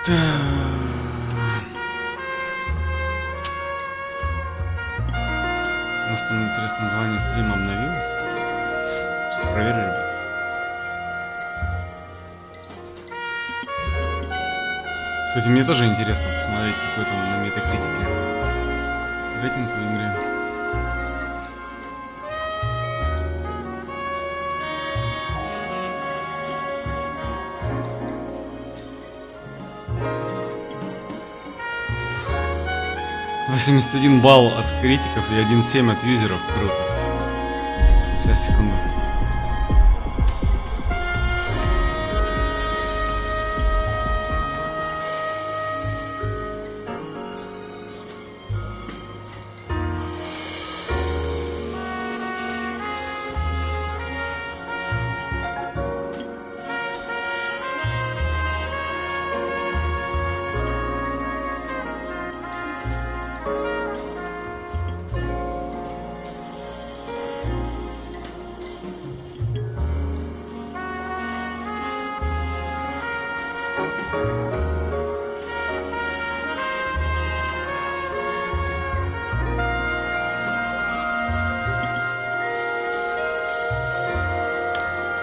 У нас там, интересно, название стрима обновилось. Сейчас проверю, ребят. Кстати, мне тоже интересно посмотреть, какой там на метакритике рейтинг в игре. $81 балл от критиков и 1.7 от юзеров. Круто. Сейчас, секунду.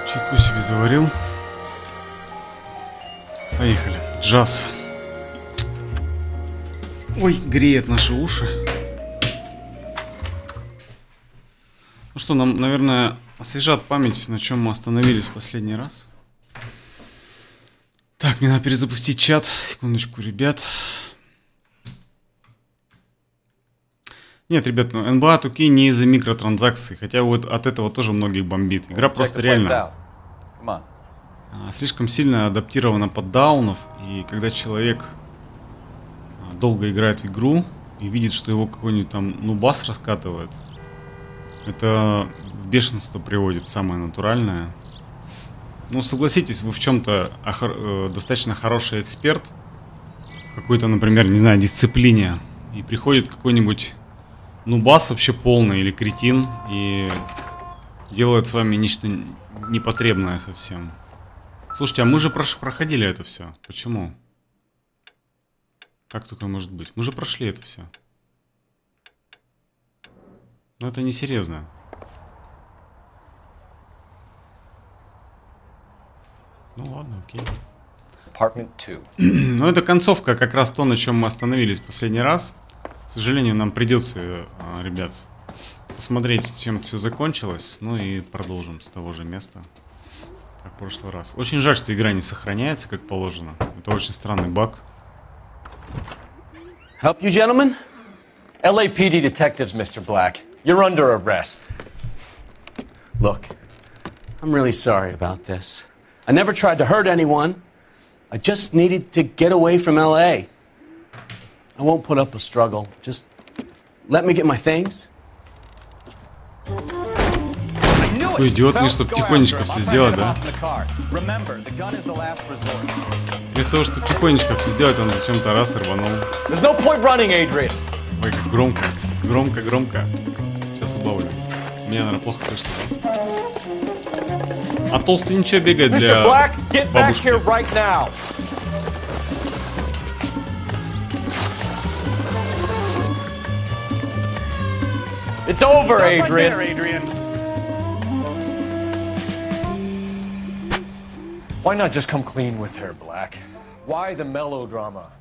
Чайку себе заварил. Поехали. Джаз. Ой, греет наши уши. Ну что, нам, наверное, освежат память, на чем мы остановились в последний раз. Так, мне надо перезапустить чат. Секундочку, ребят. Нет, ребят, ну, NBA 2K не из-за микротранзакций. Хотя вот от этого тоже многих бомбит. Игра просто реально слишком сильно адаптирована под даунов. И когда человек долго играет в игру и видит, что его какой-нибудь там нубас раскатывает, это в бешенство приводит, самое натуральное. Ну, согласитесь, вы в чем-то достаточно хороший эксперт в какой-то, например, не знаю, дисциплине, и приходит какой-нибудь нубас вообще полный или кретин и делает с вами нечто непотребное совсем. Слушайте, а мы же проходили это все. Почему? Как такое может быть? Мы же прошли это все. Но это несерьезно. Ну ладно, окей. Ну это концовка, как раз то, на чем мы остановились в последний раз. К сожалению, нам придется, ребят, посмотреть, чем все закончилось. Ну и продолжим с того же места, как в прошлый раз. Очень жаль, что игра не сохраняется, как положено. Это очень странный баг. Help you, gentlemen? LAPD detectives, Mr. Black. You're under arrest. Look, I'm really sorry about this. I never tried to hurt anyone. I just needed to get away from LA. I won't put up a struggle. Just let me get my things. Какой идиот, мне чтобы тихонечко все сделать, да? Вместо того, чтобы тихонечко все сделать, он зачем-то раз рванул. Ой, как громко. Громко, громко. Сейчас убавлю. Меня, наверное, плохо слышно. А толстый ничего бегает для бабушки. It's over, Adrian. Why not just come clean with her, Black? Why the melodrama?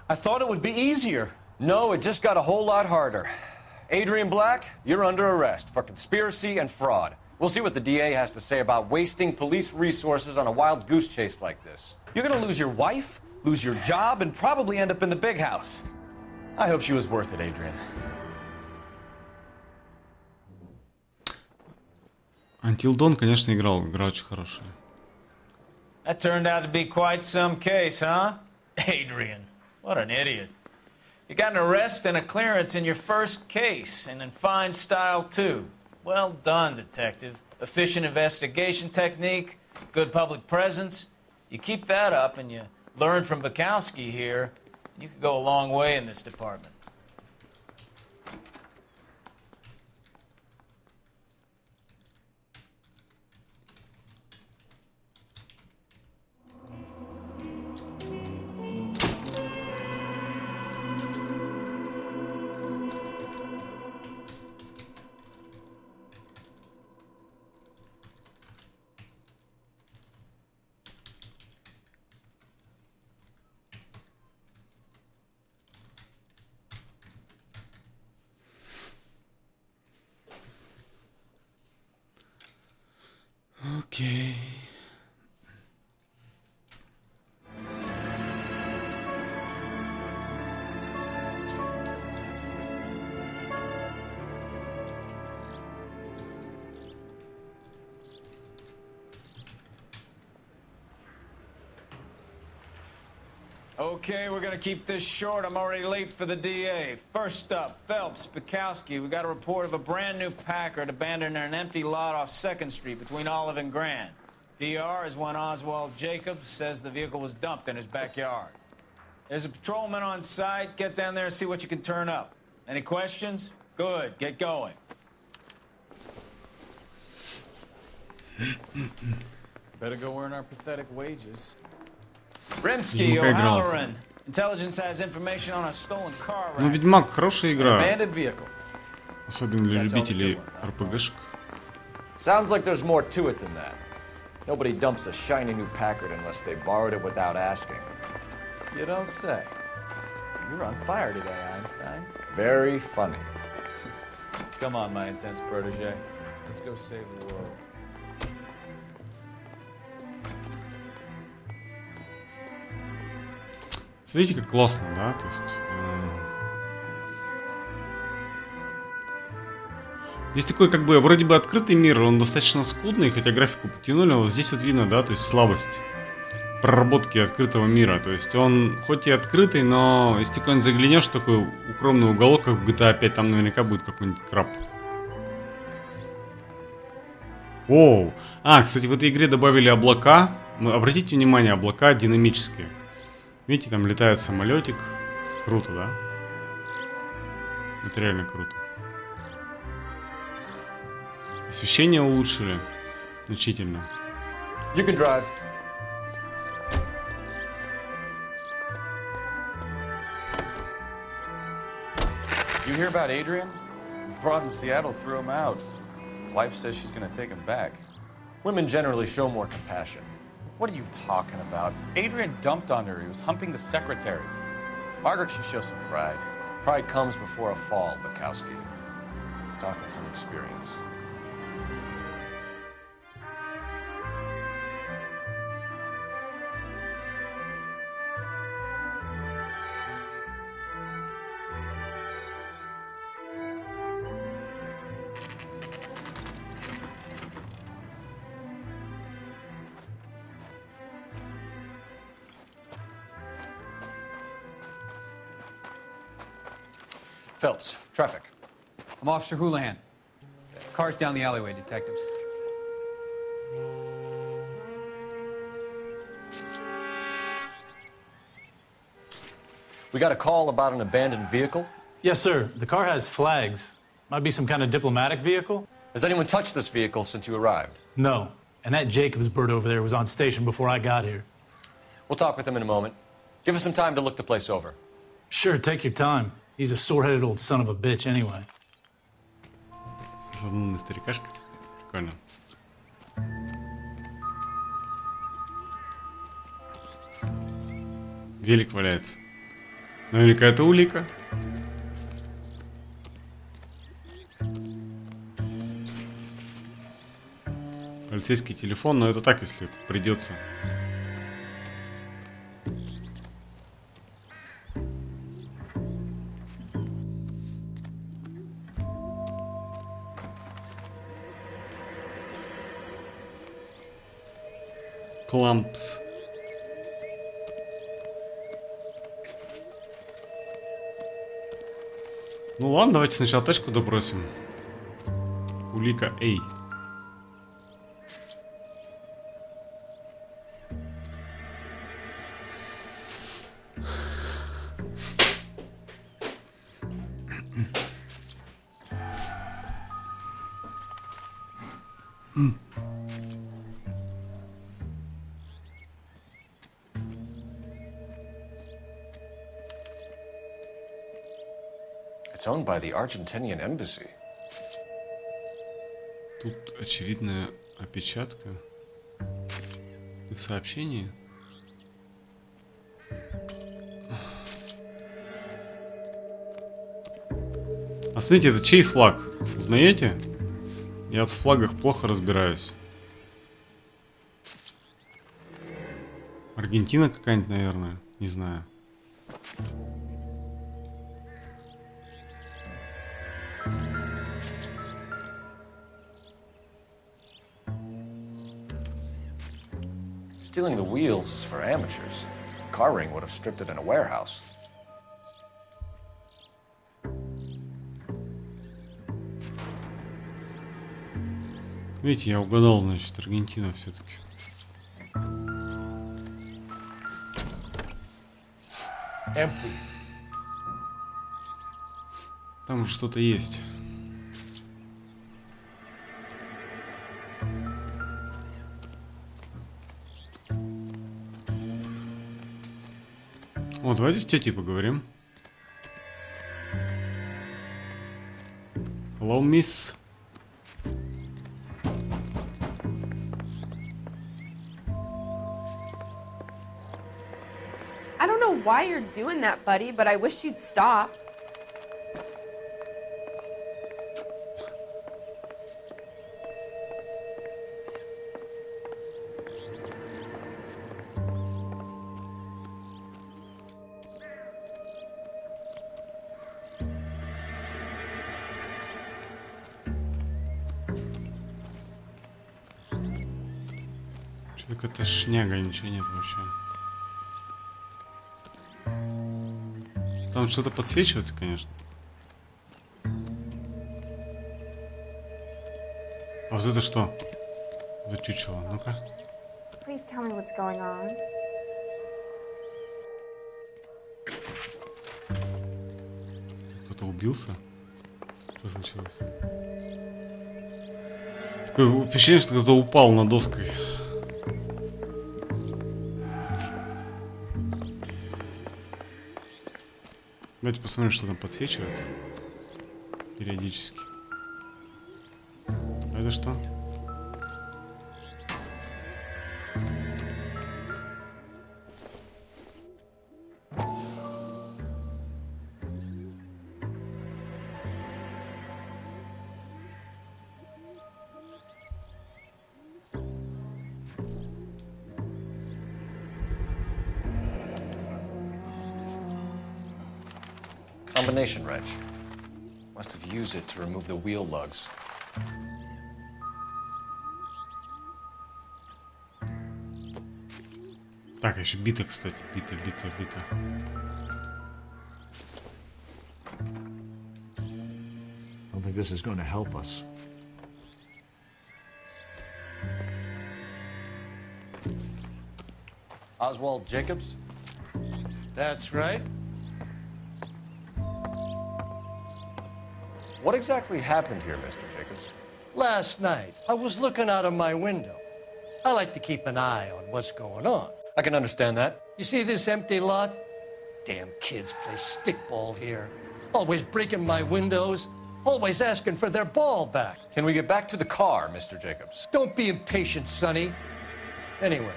I thought it would be easier. No, it just got a whole lot harder. Adrian Black, you're under arrest for conspiracy and fraud. We'll see what the DA has to say about wasting police resources on a wild goose chase like this. You're gonna lose your wife, lose your job, and probably end up in the big house. I hope she was worth it, Adrian. Until Dawn, конечно, играл. Игра очень хорошая. That turned out to be quite some case, huh? Adrian, what an idiot. You got an arrest and a clearance in your first case, and in fine style, too. Well done, detective. Efficient investigation technique, good public presence. You keep that up and you learn from Bukowski here, you could go a long way in this department. Окей. Okay, we're gonna keep this short. I'm already late for the DA. First up, Phelps, Bukowski. We got a report of a brand new Packard abandoned in an empty lot off 2nd Street between Olive and Grand. DR is one Oswald Jacobs says the vehicle was dumped in his backyard. There's a patrolman on site. Get down there and see what you can turn up. Any questions? Good, get going. Better go earn our pathetic wages. Rimsky, O'Halloran. Intelligence has information on a stolen car. Ну, Ведьмак хорошая игра. Abandoned vehicle. Особенно для любителей РПГшек. Sounds like there's more to it than that. Nobody dumps a shiny new Packard unless they borrowed it without asking. You don't say. You're on fire today, Einstein. Very funny. Come on, my intense protege. Let's go save the world. Смотрите, как классно, да? То есть, здесь такой, как бы, вроде бы открытый мир, он достаточно скудный, хотя графику потянули, вот здесь вот видно, да, то есть слабость проработки открытого мира. То есть он хоть и открытый, но если ты куда-нибудь заглянешь в такой укромный уголок, как в GTA 5, там наверняка будет какой-нибудь краб. Оу! А, кстати, в этой игре добавили облака. Обратите внимание, облака динамические. Видите, там летает самолетик. Круто, да? Это реально круто. Освещение улучшили значительно. You can drive. You hear about Adrian? Broad in Seattle threw him out. Wife says she's gonna take him back. Women generally show more compassion. What are you talking about? Adrian dumped on her. He was humping the secretary. Margaret should show some pride. Pride comes before a fall, Bukowski. Talking from experience. Phelps, traffic. I'm Officer Houlihan. Car's down the alleyway, detectives. We got a call about an abandoned vehicle. Yes, sir. The car has flags. Might be some kind of diplomatic vehicle? Has anyone touched this vehicle since you arrived? No. And that Jacobs bird over there was on station before I got here. We'll talk with him in a moment. Give us some time to look the place over. Sure, take your time. He's a sore-headed old son of a bitch anyway. Занудный старикашка. Прикольно. Велик валяется. Наверняка это улика. Полицейский телефон, но это так, если придется. Клампс. Ну ладно, давайте сначала тачку допросим. Улика Эй. It's owned by the Argentinian embassy. Тут очевидная опечатка. В сообщении. А смотрите, это чей флаг? Узнаете? Я в флагах плохо разбираюсь. Аргентина какая-нибудь, наверное. Не знаю. Stealing the wheels is for amateurs. Car ring would have stripped it in a warehouse. Видите, я угадал, значит, Аргентина все-таки. Empty. Там же что-то есть. О, давайте с тетей поговорим. Hello, miss. I don't know why you're doing that, buddy, but I wish you'd stop. Что-то какая-то шняга, ничего нет вообще. Там что-то подсвечивается, конечно. А вот это что? За чучело, ну-ка. Please tell me what's going on. Кто-то убился? Что случилось? Такое впечатление, что кто-то упал на доской. Давайте посмотрим, что там подсвечивается периодически. А это что? Combination wrench. Must have used it to remove the wheel lugs. Так, еще бита, кстати. Бита. I don't think this is going to help us. Oswald Jacobs? That's right. What exactly happened here, Mr. Jacobs? Last night, I was looking out of my window. I like to keep an eye on what's going on. I can understand that. You see this empty lot? Damn kids play stickball here. Always breaking my windows. Always asking for their ball back. Can we get back to the car, Mr. Jacobs? Don't be impatient, Sonny. Anyways,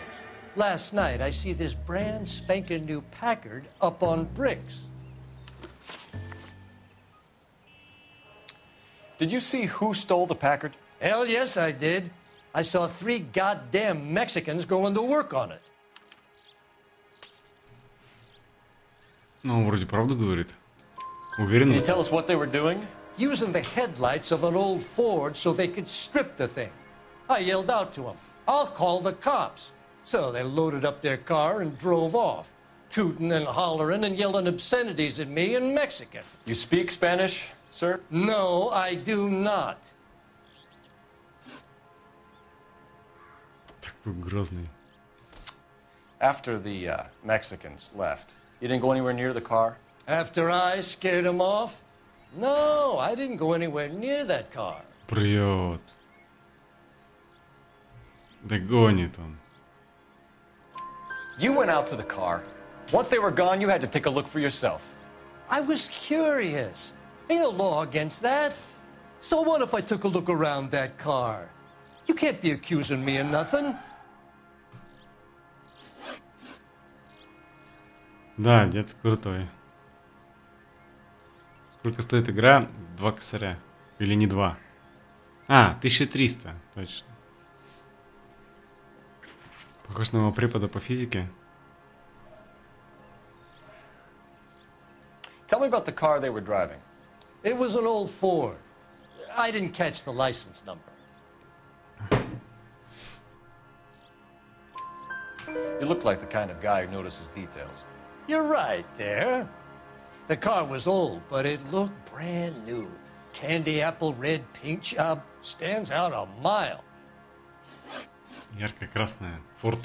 last night I see this brand spanking new Packard up on bricks. Did you see who stole the Packard? Hell yes, I did. I saw 3 goddamn Mexicans going to work on it. Ну, он вроде правду говорит. Can Уверен? you tell us what they were doing? Using the headlights of an old Ford so they could strip the thing. I yelled out to them, "I'll call the cops." So they loaded up their car and drove off, tooting and hollering and yelling obscenities at me in Mexican. You speak Spanish, sir? No, I do not. Такой грозный. After the Mexicans left, you didn't go anywhere near the car? After I scared them off? No, I didn't go anywhere near that car. Прет. Догонит он. You went out to the car. Once they were gone, you had to take a look for yourself. I was curious. Ain't no law against that. So what if I took a look around that car? You can't be accusing me of nothing. Да, дед крутой. Сколько стоит игра? 2 косаря. Или не 2? А, 1300. Точно. Похож на моего препода по физике. Tell me about the car they were driving. It was an old Ford. I didn't catch the license number. You look like the kind of guy who notices details. You're right there. The car was old, but it looked brand new. Candy apple red paint job stands out a mile. Ярко-красная. Форд.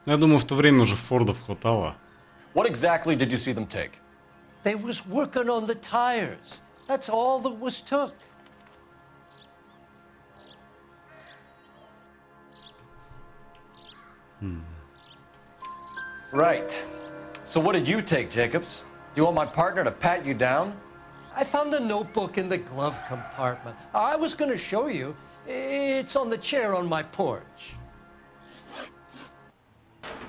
Ну, я думаю, в то время уже Фордов хватало. What exactly did you see them take? They was working on the tires. That's all that was took. Right. So what did you take, Jacobs? Do you want my partner to pat you down? I found a notebook in the glove compartment. I was going to show you. It's on the chair on my porch.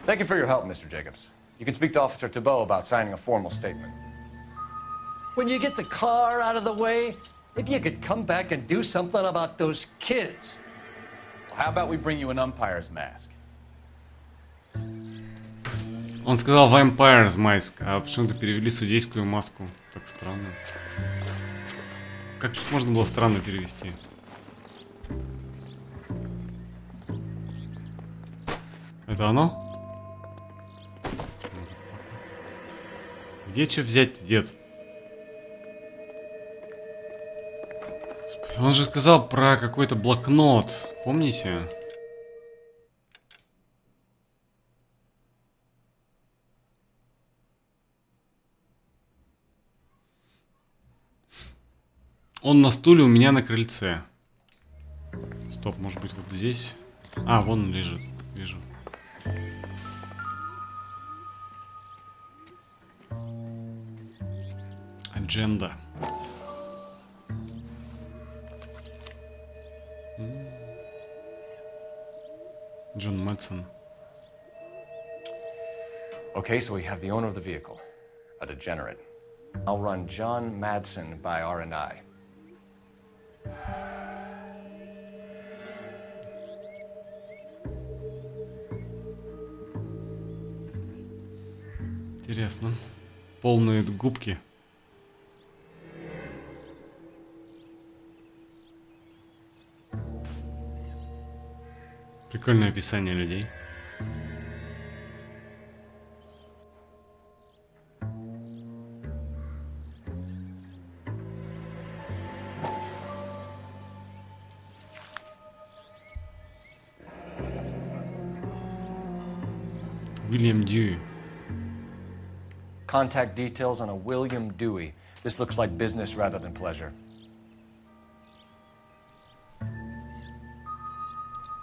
Thank you for your help, Mr. Jacobs. You can speak to Officer Thibault about signing a formal statement. When you get the car out of the way, if you could come back and do something about those kids. Well, how about we bring you an umpire's mask? Он сказал Vampire's Mask, а почему-то перевели судейскую маску. Так странно. Как можно было странно перевести? Это оно? Где что взять, дед? Он же сказал про какой-то блокнот. Помните? Он на стуле у меня на крыльце. Стоп, может быть вот здесь? А, вон он лежит. Вижу. Адженда. Джон Мэтсон. Okay, so we have the owner of the vehicle, a degenerate. I'll run John Madsen by R&I. Интересно. Полные губки. Прикольное описание людей. William Dewey. Contact details on a William Dewey. This looks like business rather than pleasure.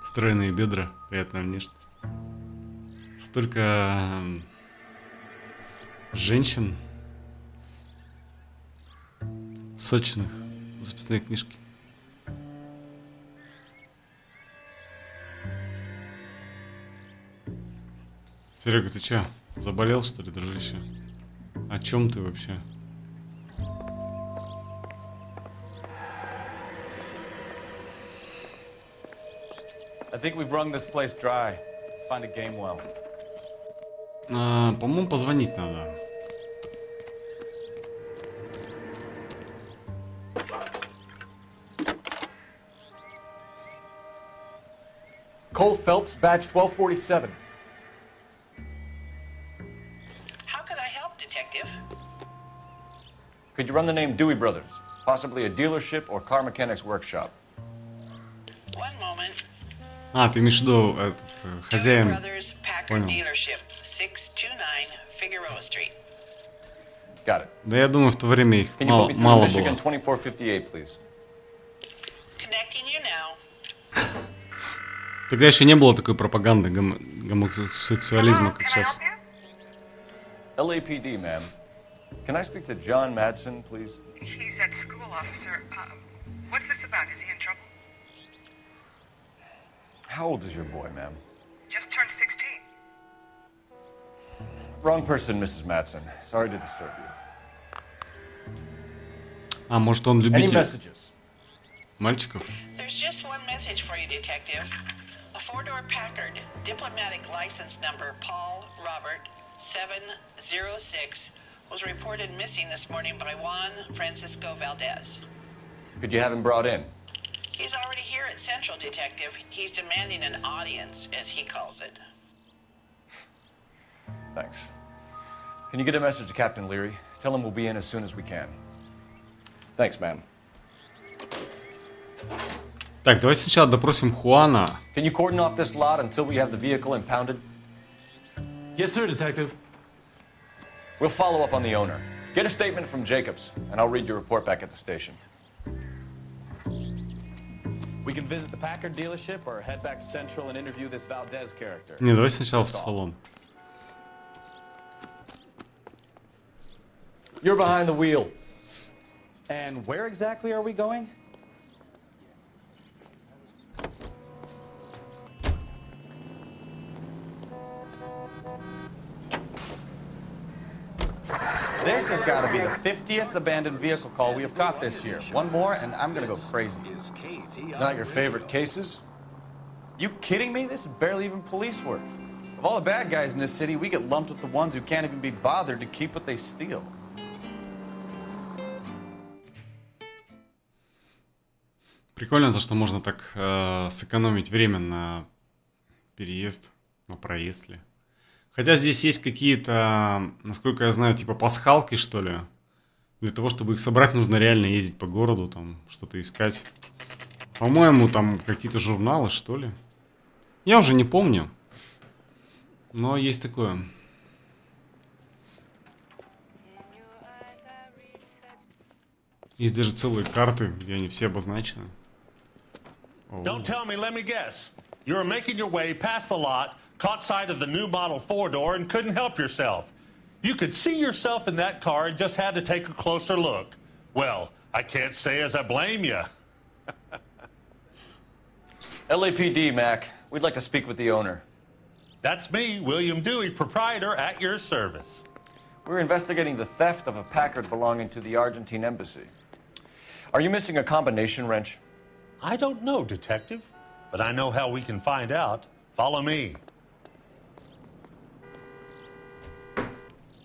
Стройные бедра, приятная внешность. Столько женщин сочных в записной книжке. Серега, ты чё, заболел, что ли, дружище? О чем ты вообще? I think we've wrung this place dry. Let's find a game well. По-моему, позвонить надо. Cole Phelps, badge 1247. How could I help, Detective? Could you run the name Dewey Brothers? Possibly a dealership or car mechanics workshop. One moment. А, ты имеешь в виду этот хозяин? Brothers, Packard Понял. Dealership, 629 Figueroa Street. Got it. Да я думаю, в то время их Can you put me through мало Michigan было. 2458, please? Connecting you now. Тогда еще не было такой пропаганды гомосексуализма, как сейчас. LAPD, ma'am. Can I speak to John Madsen, please? He's at school, officer. What's this about? Is he in trouble? How old is your boy, ma'am? Just turned 16. Wrong person, Mrs. Madsen. Sorry to disturb you. А, может он Any любитель messages? мальчиков? There's just one message for you, Detective. A four-door Packard, diplomatic license number Paul Robert 706 was reported missing this morning by Juan Francisco Valdez. Could you have him brought in? He's already here at Central, Detective. He's demanding an audience, as he calls it. Thanks. Can you get a message to Captain Leary? Tell him we'll be in as soon as we can. Thanks, ma'am. Так, давай сначала допросим Хуана. Can you cordon off this lot until we have the vehicle impounded? Yes, sir, Detective. We'll follow up on the owner. Get a statement from Jacobs, and I'll read your report back at the station. We can visit the Packard dealership or head back to Central and interview this Valdez character. Не, давай сначала в салон. You're behind the wheel. And where exactly are we going? This has got to be the 50th abandoned vehicle call we have caught this year. One more and I'm going to go crazy. Not your favorite cases? You kidding me? This is barely even police work. Of all the bad guys in this city, we get lumped with the ones who can't even be bothered to keep what they steal. Прикольно то, что можно так сэкономить время на переезд, на проезд ли. Хотя здесь есть какие-то, насколько я знаю, типа пасхалки, что ли. Для того, чтобы их собрать, нужно реально ездить по городу, там, что-то искать. По-моему, там какие-то журналы, что ли. Я уже не помню. Но есть такое. Есть даже целые карты, где они все обозначены. Don't tell me, let me guess. You were making your way past the lot, caught sight of the new model 4-door, and couldn't help yourself. You could see yourself in that car and just had to take a closer look. Well, I can't say as I blame you. LAPD, Mac. We'd like to speak with the owner. That's me, William Dewey, proprietor, at your service. We're investigating the theft of a Packard belonging to the Argentine embassy. Are you missing a combination wrench? I don't know, Detective, but I know how we can find out. Follow me.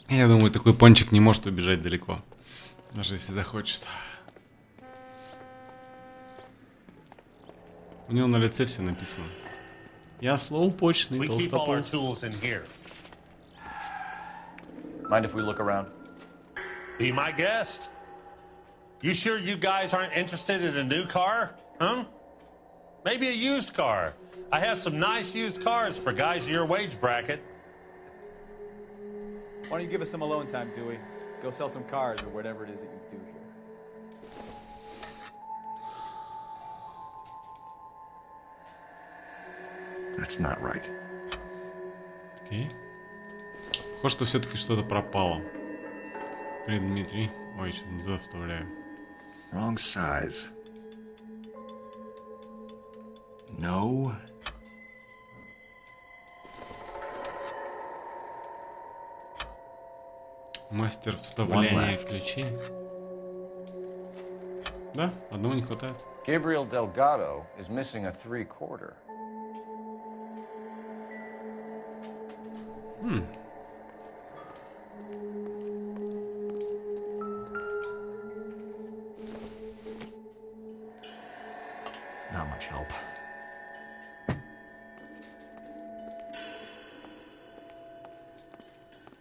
Я думаю, такой пончик не может убежать далеко. Даже если захочет. У него на лице все написано. Я слоупочный толстопуз. Mind if we look around? Be my guest. You sure you guys aren't interested in a new car? Huh? Maybe a used car. I have some nice used cars for guys in your wage bracket. Why don't you give us some alone time, Dewey? Go sell some cars or whatever it is that you do here. That's not right. Окей. Похоже, что все-таки что-то пропало. Привет, Дмитрий. Ой, что-то не туда вставляю. Wrong size. No. Мастер вставления ключей. Да, одного не хватает. Gabriel Delgado is missing a 3/4. Not much help.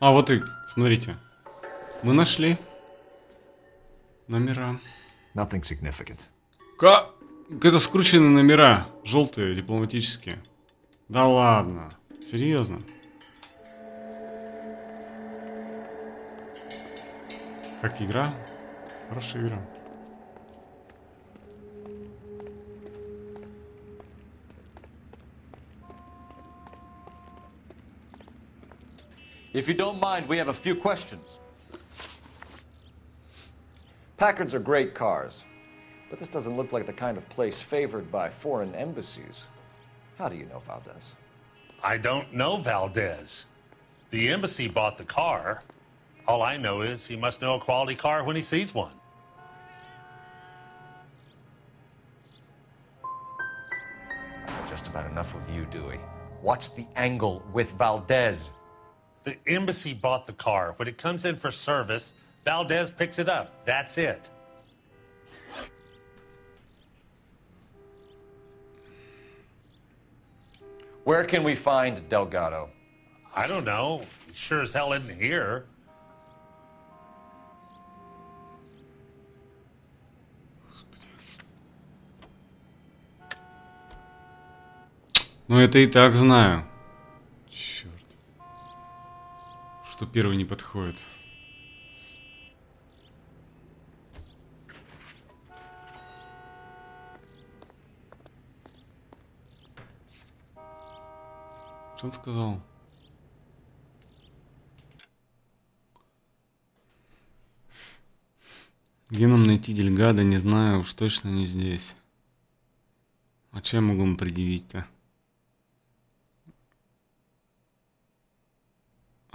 А, вот и, смотрите. Мы нашли номера. Nothing significant. Это скрученные номера. Желтые, дипломатические. Да ладно. Серьезно. Как игра? Хорошая игра. If you don't mind, we have a few questions. Packards are great cars, but this doesn't look like the kind of place favored by foreign embassies. How do you know Valdez? I don't know Valdez. The embassy bought the car. All I know is he must know a quality car when he sees one. Just about enough with you, Dewey. What's the angle with Valdez? The embassy bought the car. When it comes in for service, Valdez picks it up. That's it. Where can we find Delgado? I don't know. He sure as hell isn't here. Ну это и так знаю. Черт. Что первый не подходит. Что он сказал? Где нам найти Дельгадо, не знаю, уж точно не здесь. А чем могу ему предъявить-то?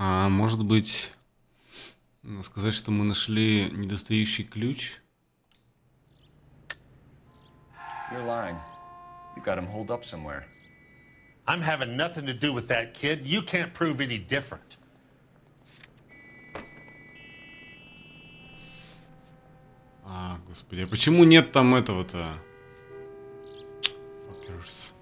А может быть, сказать, что мы нашли недостающий ключ? You're lying. You got him holed up somewhere. I'm having nothing to do with that kid. You can't prove any different. А, господи, а почему нет там этого-то? Fuckers.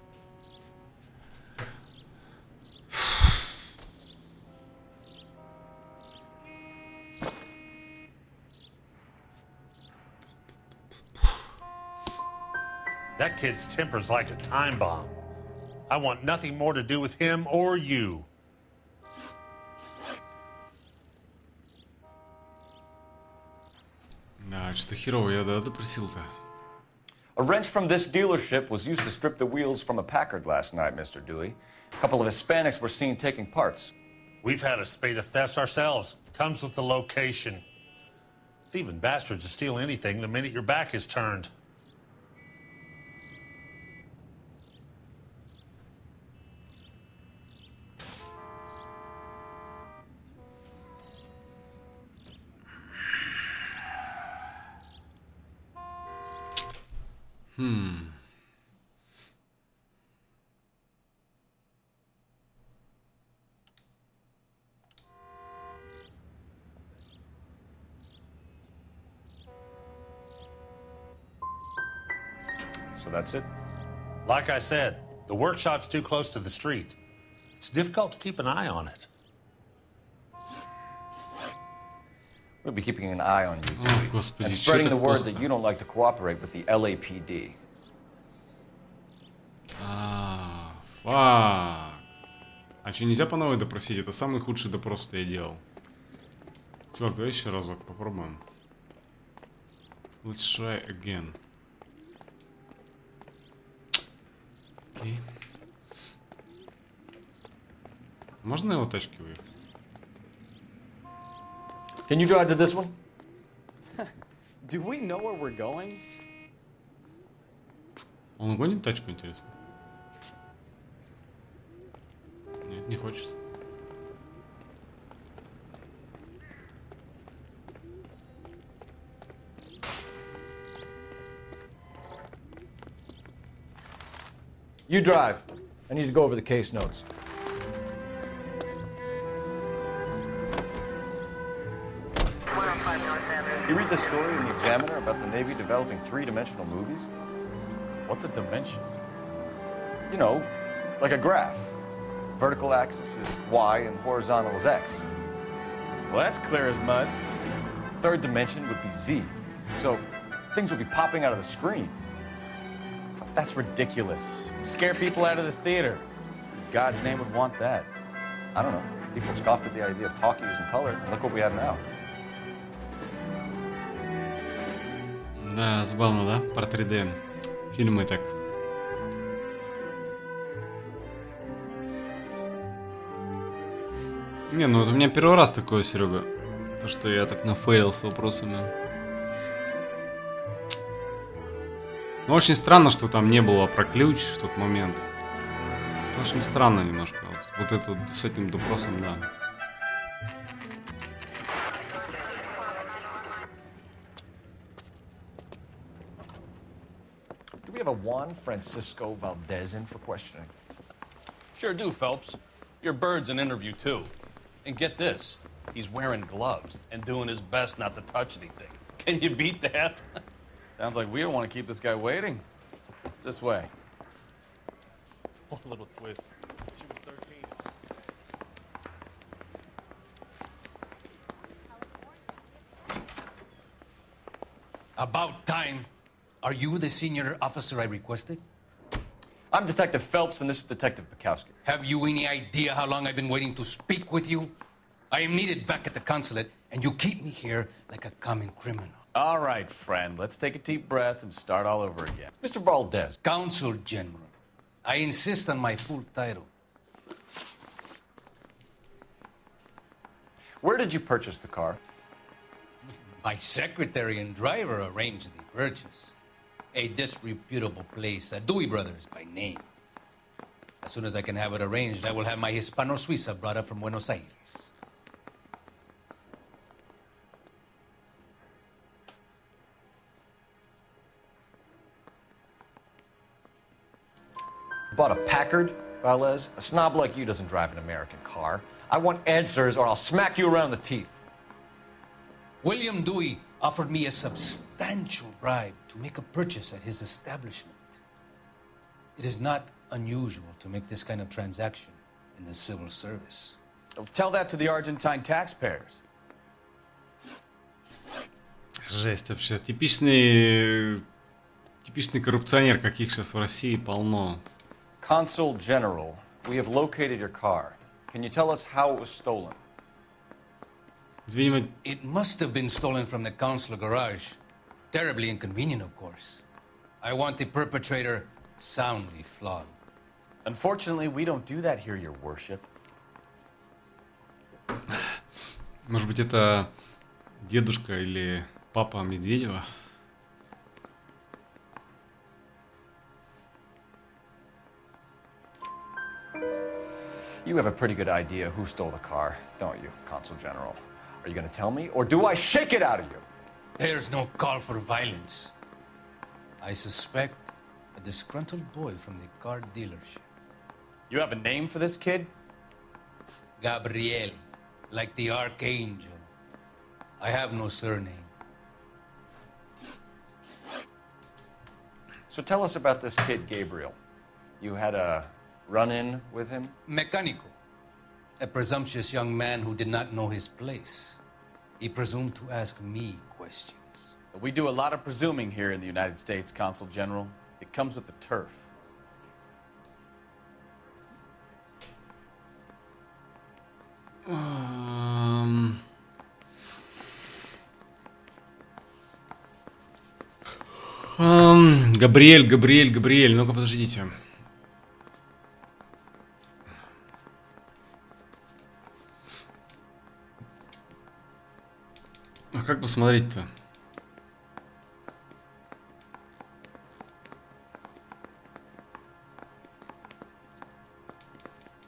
That kid's temper's like a time bomb. I want nothing more to do with him or you. Да, что-то херово я допросил-то. A wrench from this dealership was used to strip the wheels from a Packard last night, Mr. Dewey. A couple of Hispanics were seen taking parts. We've had a spate of thefts ourselves. Comes with the location. Thieving bastards will steal anything the minute your back is turned. So that's it? Like I said, the workshop's too close to the street. It's difficult to keep an eye on it. We'll be keeping an eye on you, О, господи, and что spreading так the word плохо? that you don't like to cooperate with the LAPD. А, фак. А что, нельзя по новой допросить? Это самый худший допрос, что я делал. Чувак, давай еще разок попробуем. Let's try again. Окей. Можно на его тачке выехать? Can you drive to this one? Do we know where we're going? Он гонит тачку, интересно? Нет, не хочет. You drive. I need to go over the case notes. You read this story in the Examiner about the Navy developing three-dimensional movies? What's a dimension? You know, like a graph. Vertical axis is Y and horizontal is X. Well, that's clear as mud. Third dimension would be Z. So things would be popping out of the screen. That's ridiculous. Scare people out of the theater. God's name would want that. I don't know. People scoffed at the idea of talkies in color, and look what we have now. Да, забавно, да? Про 3D. Фильмы так. Не, ну это у меня первый раз такое, Серега. То, что я так нафейл с вопросами. Ну, очень странно, что там не было про ключ в тот момент. В общем, странно немножко. Вот это с этим допросом, да. Do we have a Juan Francisco Valdez in for questioning? Sure do, Phelps. Your bird's an interview, too. And get this, he's wearing gloves and doing his best not to touch anything. Can you beat that? Sounds like we don't want to keep this guy waiting. It's this way. Oh, a little twist. She was 13. About time. Are you the senior officer I requested? I'm Detective Phelps, and this is Detective Bukowski. Have you any idea how long I've been waiting to speak with you? I am needed back at the consulate, and you keep me here like a common criminal. All right, friend, let's take a deep breath and start all over again. Mr. Valdez. Consul General. I insist on my full title. Where did you purchase the car? My secretary and driver arranged the purchase. A disreputable place, Dewey Brothers by name. As soon as I can have it arranged, I will have my Hispano Suiza brought up from Buenos Aires. Bought a Packard, Valdez? A snob like you doesn't drive an American car. I want answers or I'll smack you around the teeth. William Dewey offered me a substantial bribe to make a purchase at his establishment. It is not unusual to make this kind of transaction in the civil service. Tell that to the Argentine taxpayers. Жесть вообще. Типичный коррупционер, каких сейчас в России полно. Consul General, we have located your car. Can you tell us how it was stolen? It must have been stolen from the consular garage. Terribly inconvenient, of course. I want the perpetrator soundly flogged. Unfortunately, we don't do that here, your worship. Может быть, это дедушка или папа Медведева? You have a pretty good idea who stole the car, don't you, Consul General? Are you going to tell me, or do I shake it out of you? There's no call for violence. I suspect a disgruntled boy from the car dealership. You have a name for this kid? Gabriel, like the archangel. I have no surname. So tell us about this kid, Gabriel. You had a run-in with him? Mecánico. A presumptuous young man who did not know his place. He presumed to ask me questions. We do a lot of presuming here in the United States, Consul General. It comes with the turf. Габриэль, ну-ка подождите. А как посмотреть-то?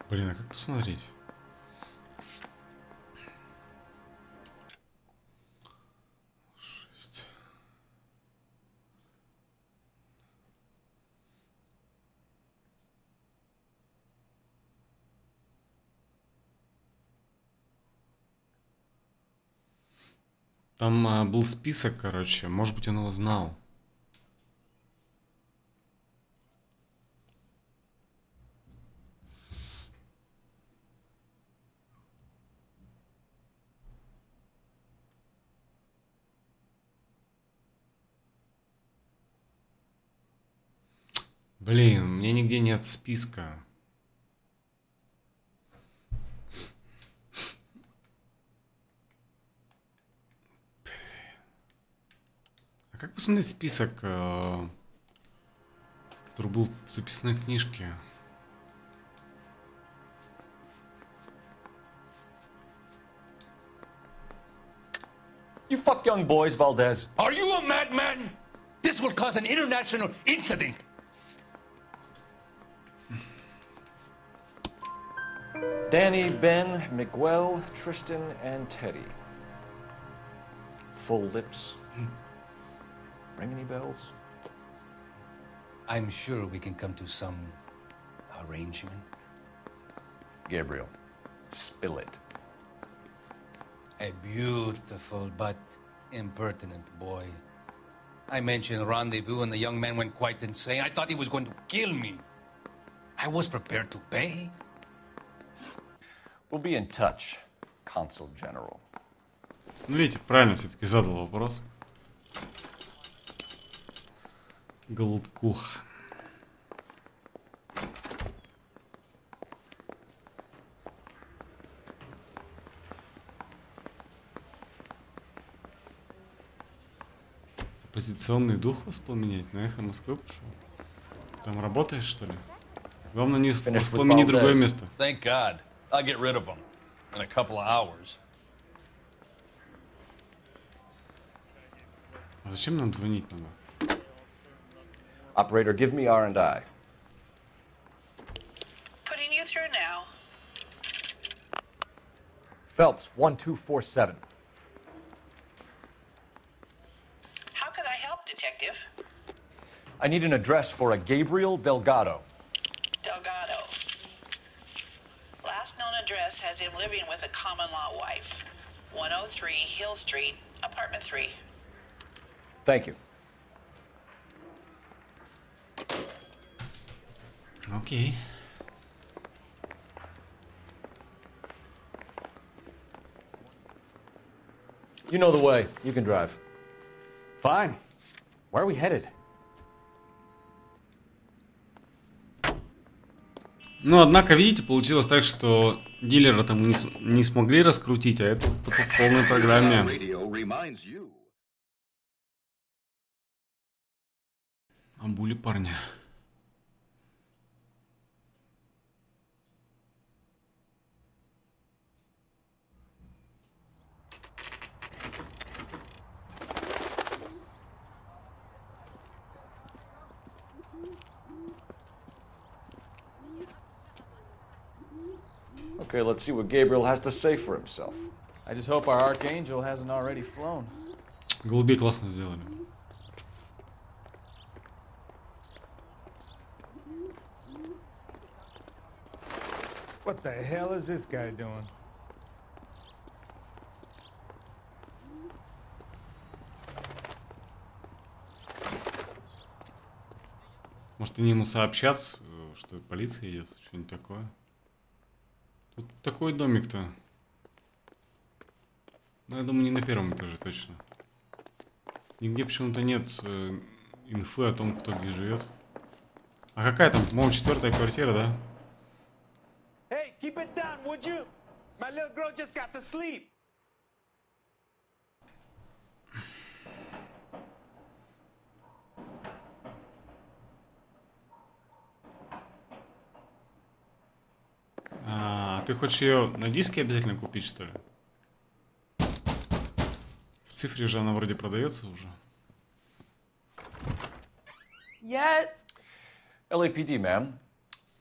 Блин, а как посмотреть? Там был список, короче. Может быть, он его знал. Блин, у меня нигде нет списка. Как посмотреть список, который был в записной книжке? You fuck young boys, Valdez. Are you a madman? This will cause an international incident. Danny, Ben, Miguel, Tristan, and Teddy. Full lips. Ring any bells? I'm sure we can come to some arrangement. Gabriel, spill it. A beautiful but impertinent boy. I mentioned rendezvous and the young man went quite insane. I thought he was going to kill me. I was prepared to pay. We'll be in touch, Consul General. Ну, видите, правильно все-таки задал вопрос. Голубкух. Позиционный дух воспламенять? На эхо Москвы пошел? Там работаешь, что ли? Главное, не воспламени другое место. Thank God. I'll get rid of them in a couple of hours. А зачем нам звонить надо? Operator, give me R&I. Putting you through now. Phelps, 1247. How could I help, Detective? I need an address for a Gabriel Delgado. Delgado. Last known address has him living with a common-law wife. 103 Hill Street, apartment 3. Thank you. Окей. You know the way. You can drive. Fine. Where are we headed? Ну, однако, видите, получилось так, что дилера там не смогли раскрутить, а это по полной программе. Обули парня. Okay, let's see what Gabriel has to say for himself. I just hope our archangel hasn't already flown. Голубей классно сделали. What the hell is this guy doing? Может, они ему сообщат, что полиция идет, что-нибудь такое. Тут такой домик-то. Ну, я думаю, не на первом этаже точно. Нигде почему-то нет инфы о том, кто где живет. А какая там, по-моему, 4-я квартира, да? Hey, keep it down, would you? My little girl just got to sleep. А ты хочешь ее на диске обязательно купить, что ли? В цифре же она вроде продается уже. Yeah. LAPD, ma'am.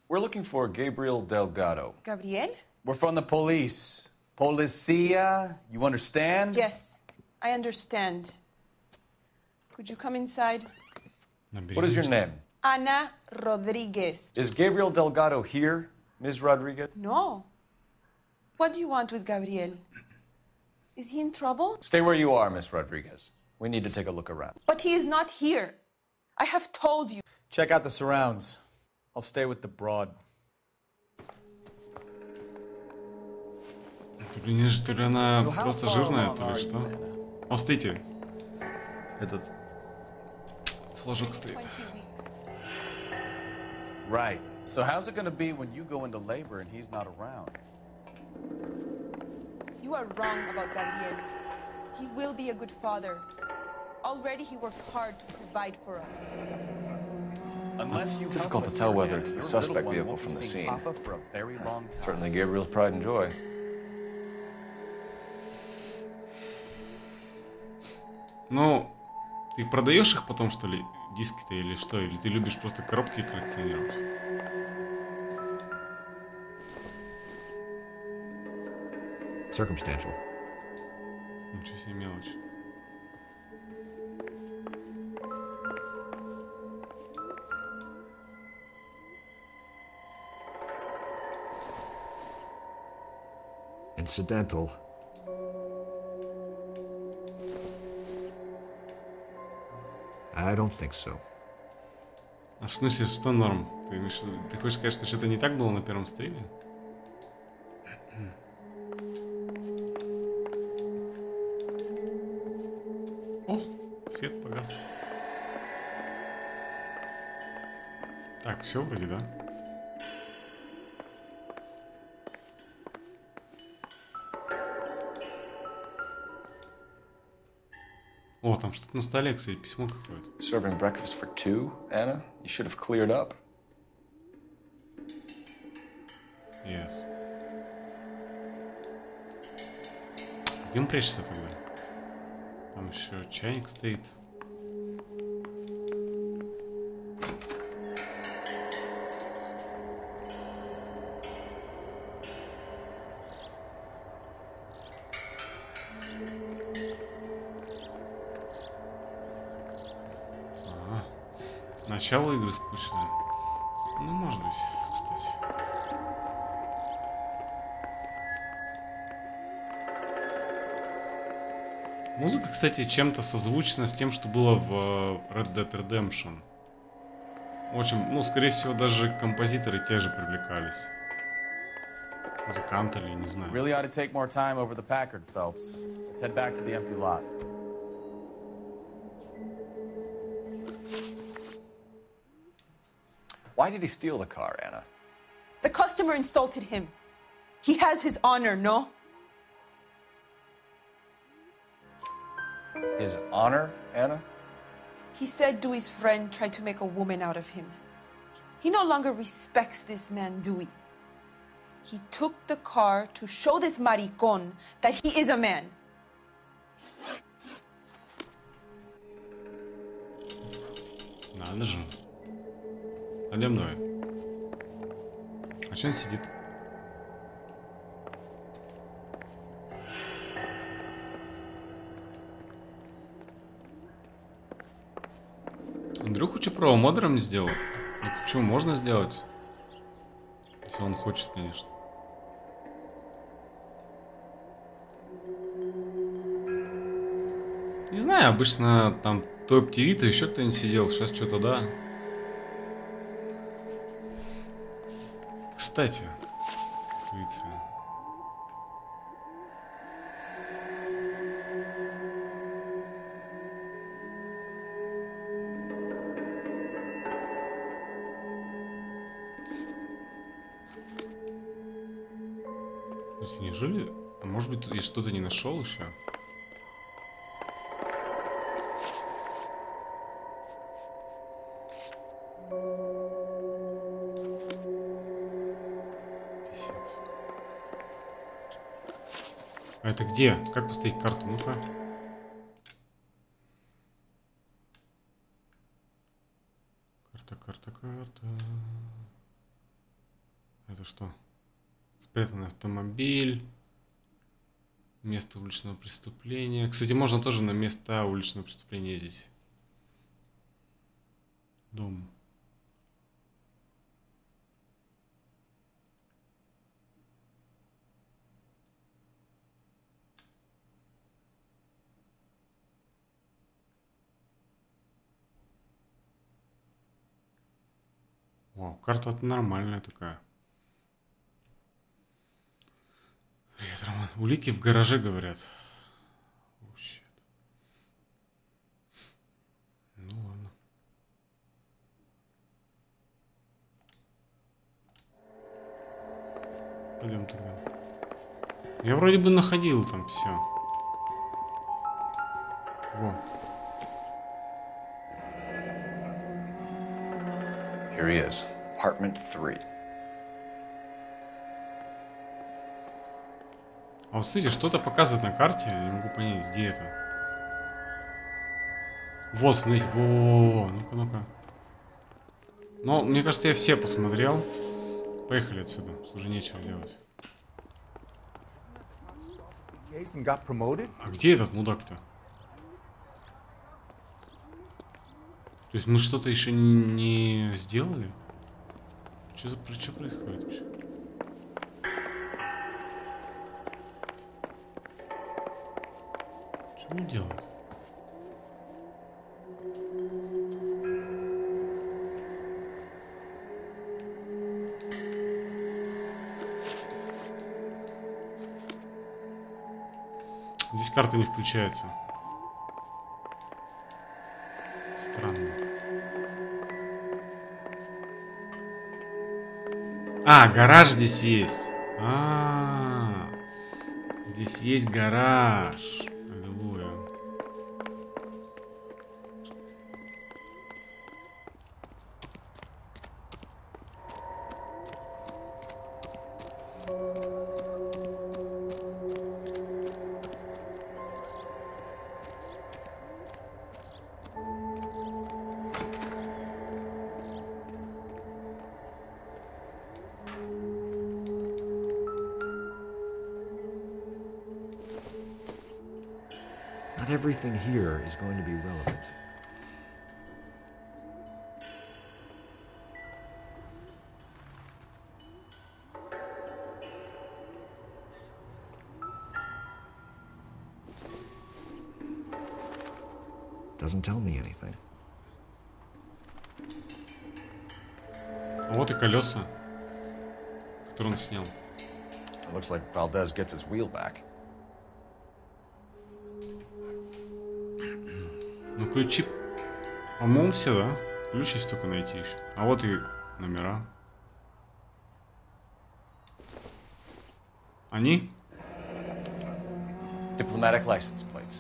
We're looking for Gabriel Delgado. Gabriel? We're from the police. Policia, you understand? Yes, I understand. Could you come inside? What is your name? Ana Rodriguez. Is Gabriel Delgado here, Ms. Rodriguez? No. What do you want with Gabriel? Is he in trouble? Stay where you are, Ms. Rodriguez. We need to take a look around. But he is not here. I have told you. Check out the surrounds. I'll stay with the broad. То ли она просто жирная, то ли что? О, смотрите. Этот флажок стоит. Right. So how's it gonna be when you go into labor and he's not around? You are wrong about Gabriel. He will be a good father. Already he works hard to provide for us. It's difficult to tell whether it's the suspect vehicle from the scene. Certainly Gabriel's pride and joy. Ну, ты продаешь их потом, что ли, диски-то или что? Или ты любишь просто коробки коллекционировать? Circumstantial. Ничего себе мелочь. Incidental. I don't think so. А в смысле, что норм? Ты хочешь сказать, что что-то не так было на первом стриме? О, свет погас. Так, все вроде, да? О, там что-то на столе, кстати, письмо какое-то. Serving breakfast for two, Anna? You should have cleared up. Yes. Где он прячется тогда? Там еще чайник стоит. Начало игры скучное. Ну, может быть, кстати. Музыка, кстати, чем-то созвучна с тем, что было в Red Dead Redemption. Очень, ну, скорее всего, даже композиторы те же привлекались. Музыканты или не знаю. Really ought to take more time over the Packard, Phelps. Let's head back to the empty lot. Why did he steal the car, Anna? The customer insulted him. He has his honor, no? His honor, Anna? He said Dewey's friend tried to make a woman out of him. He no longer respects this man, Dewey. He took the car to show this maricón that he is a man. Надо же. Надо мной. А что он сидит? Андрюху Чепрова модером не сделал? Ну почему можно сделать? Если он хочет, конечно. Не знаю, обычно там Топ ТВ-то еще кто-нибудь сидел, сейчас что-то да. Кстати, интуиция. Неужели, может быть, я что-то не нашел еще? А это где? Как поставить карту? Ну-ка. Карта. Это что? Спрятанный автомобиль. Место уличного преступления. Кстати, можно тоже на места уличного преступления ездить. Дом. Вау, карта нормальная такая. Привет, Роман. Улики в гараже, говорят. Oh, shit. Ну ладно. Пойдем тогда. Я вроде бы находил там все. Во. Here he is, apartment 3. А вот смотрите, что-то показывает на карте, я не могу понять, где это. Вот, смотрите, во, ну-ка. Но, мне кажется, я все посмотрел. Поехали отсюда, уже нечего делать. А где этот мудак-то? То есть мы что-то еще не сделали? Что происходит вообще? Что он делает? Здесь карта не включается. Странно. А, гараж здесь есть. Здесь есть гараж. Аллилуйя. Not everything here is going to be relevant. Doesn't tell me anything. Вот и колеса, которые он снял. It looks like Valdez gets his wheel back. Ну, ключи, по-моему, все, да? Ключ есть только найти еще. А вот и номера. Они? Diplomatic license plates.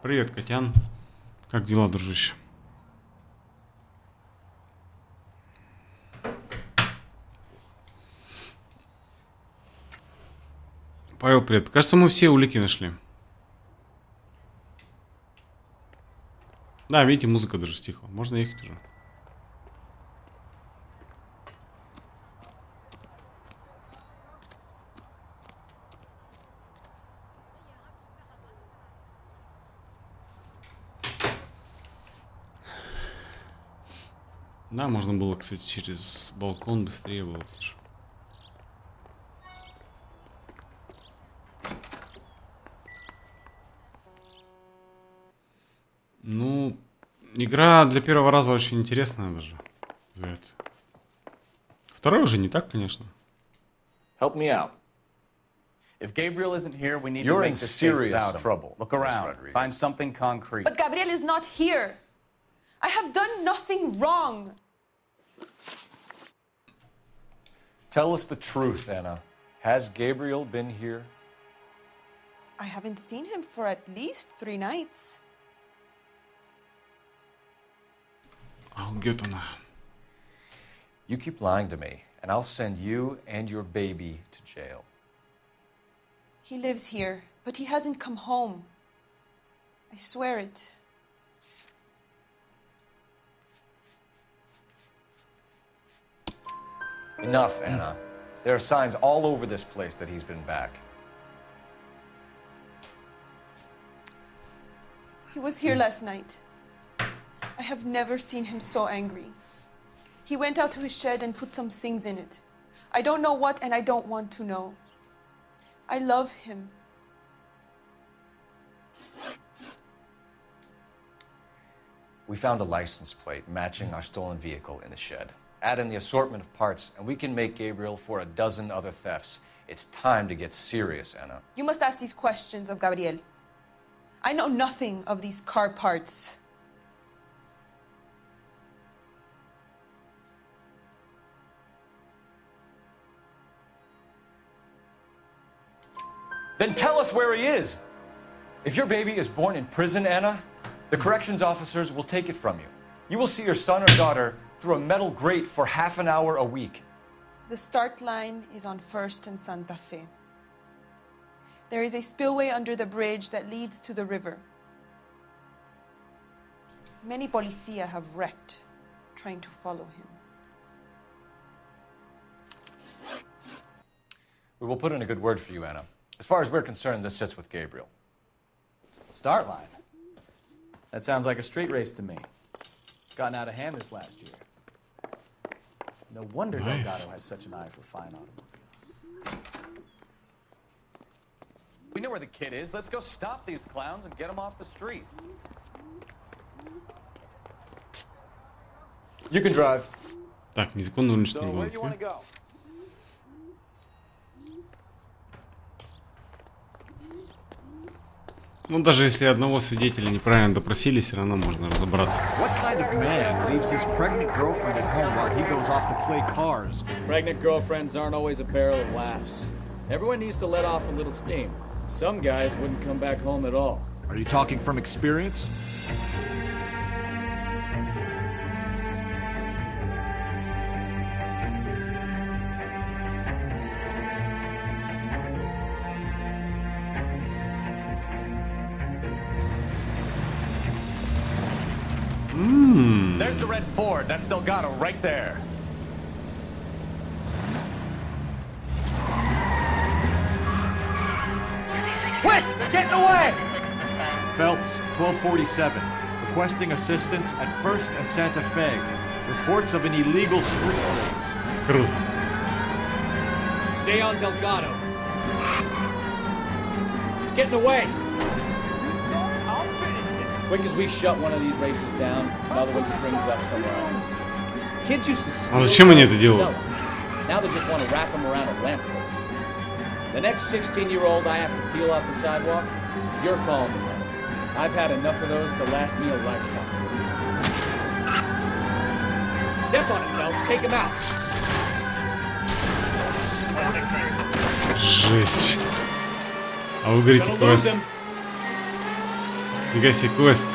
Привет, Котян. Как дела, дружище? Павел, привет. Кажется, мы все улики нашли. Да, видите, музыка даже стихла. Можно ехать уже. Да, можно было, кстати, через балкон быстрее было. Ну, игра для первого раза очень интересная даже. За это. Второй уже не так, конечно. Help me out. If Gabriel isn't here, we need to make this case without him. Trouble. Look around. Find something concrete. But Gabriel is not here. I have done nothing wrong. Tell us the truth, Anna. Has Gabriel been here? I haven't seen him for at least 3 nights. I'll get on. You keep lying to me, and I'll send you and your baby to jail. He lives here, but he hasn't come home. I swear it. Enough, Anna. There are signs all over this place that he's been back. He was here last night. I have never seen him so angry. He went out to his shed and put some things in it. I don't know what, and I don't want to know. I love him. We found a license plate matching our stolen vehicle in the shed. Add in the assortment of parts, and we can make Gabriel for a dozen other thefts. It's time to get serious, Anna. You must ask these questions of Gabriel. I know nothing of these car parts. Then tell us where he is. If your baby is born in prison, Anna, the corrections officers will take it from you. You will see your son or daughter through a metal grate for half an hour a week. The start line is on 1st and Santa Fe. There is a spillway under the bridge that leads to the river. Many policia have wrecked trying to follow him. We will put in a good word for you, Anna. As far as we're concerned, this sits with Gabriel. Start line. That sounds like a street race to me. Gotten out of hand this last year. No wonder Delgado has such an eye for fine automobiles. We know where the kid is. Let's go stop these clowns and get them off the streets. You can drive. Так, незаконно уличные So where do you want гонки. to go? Ну, даже если одного свидетеля неправильно допросили, все равно можно разобраться. What kind of man leaves his pregnant girlfriend at home while he goes off to play cars? Pregnant girlfriends aren't always a barrel of laughs. Everyone needs to let off a little steam. Some guys wouldn't come back home at all. Are you talking from experience? There's the red Ford. That's Delgado right there. Quick! They're getting away! Phelps, 1247. Requesting assistance at 1st and Santa Fe. Reports of an illegal street race. Круто. Stay on Delgado. He's getting away. Quick as we shut one of these races down, another one springs up somewhere else. Kids used to steal зачем они это делают? Now they just want to wrap them around a lamppost. The next 16-year-old I have to peel off the sidewalk, you're calling me. I've had enough of those to last me a lifetime. Step on it, Phelps. Take him out. Жесть. А вы говорите квест. Фига себе квест.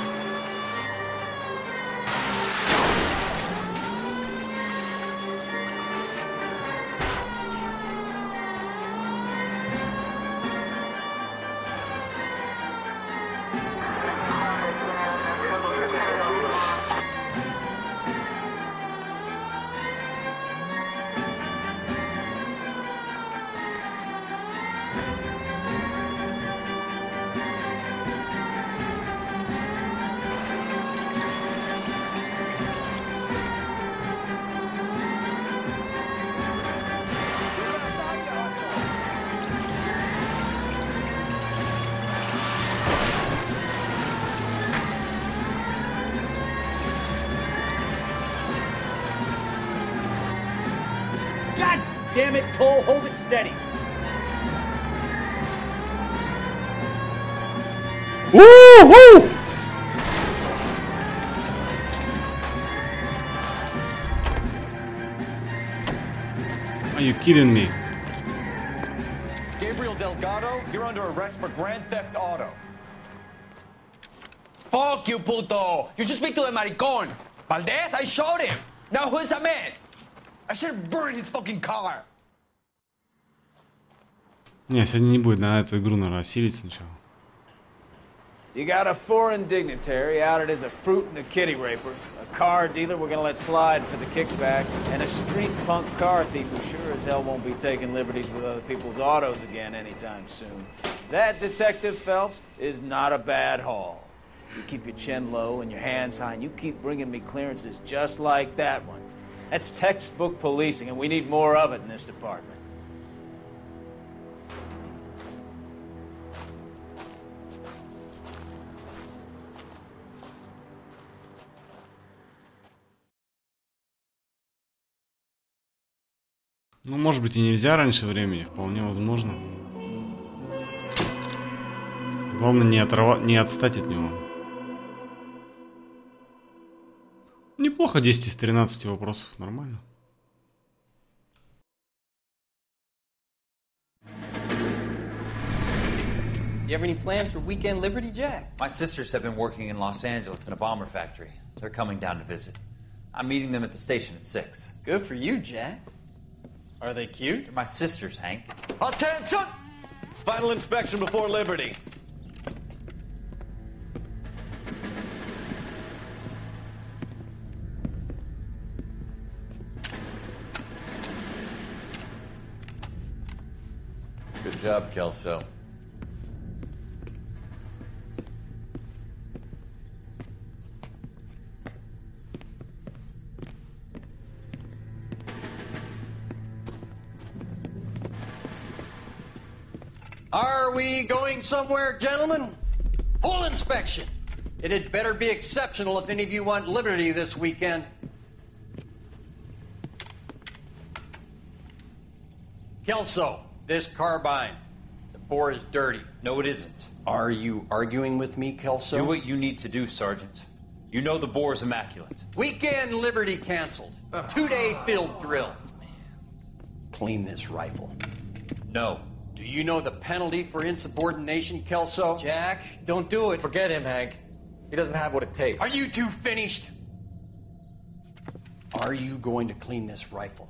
Damn it, Cole, hold it steady. Woo-hoo! Are you kidding me? Gabriel Delgado, you're under arrest for grand theft auto. Fuck you, puto! You should speak to the maricón. Valdez, I showed him. Now who's the man? I should have burned his fucking car. Не, сегодня не будет, надо эту игру, наверное, осилить сначала. You got a foreign dignitary outed as a fruit and a kitty raper, a car dealer we're gonna let slide for the kickbacks, and a street punk car thief who sure as hell won't be taking liberties with other people's autos again anytime soon. That, Detective Phelps, is not a bad haul. You keep your chin low and your hands high, and you keep bringing me clearances just like that one. That's textbook policing, and we need more of it in this department. Ну, может быть, и нельзя раньше времени, вполне возможно. Главное не отстать от него. Неплохо, 10 из 13 вопросов, нормально. You have any plans for weekend Liberty, Jack? My sisters have been working in Los Angeles in a bomber factory. They're coming down to visit. I'm meeting them at the station at 6. Good for you, Jack. Are they cute? They're my sisters, Hank. Attention! Final inspection before Liberty. Good job, Kelso. Are we going somewhere, gentlemen? Full inspection. It had better be exceptional if any of you want liberty this weekend. Kelso, this carbine. The bore is dirty. No, it isn't. Are you arguing with me, Kelso? Do what you need to do, Sergeant. You know the bore's immaculate. Weekend Liberty canceled. 2-day field drill. Clean this rifle. No. Do you know the penalty for insubordination, Kelso? Jack, don't do it. Forget him, Hank. He doesn't have what it takes. Are you two finished? Are you going to clean this rifle?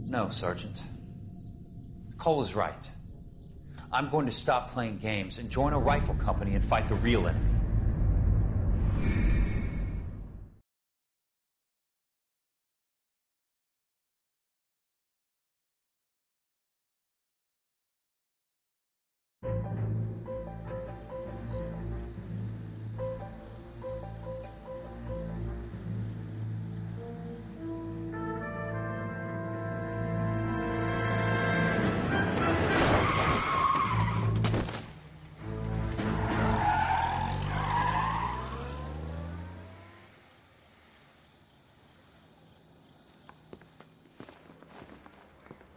No, Sergeant. Cole is right. I'm going to stop playing games and join a rifle company and fight the real enemy.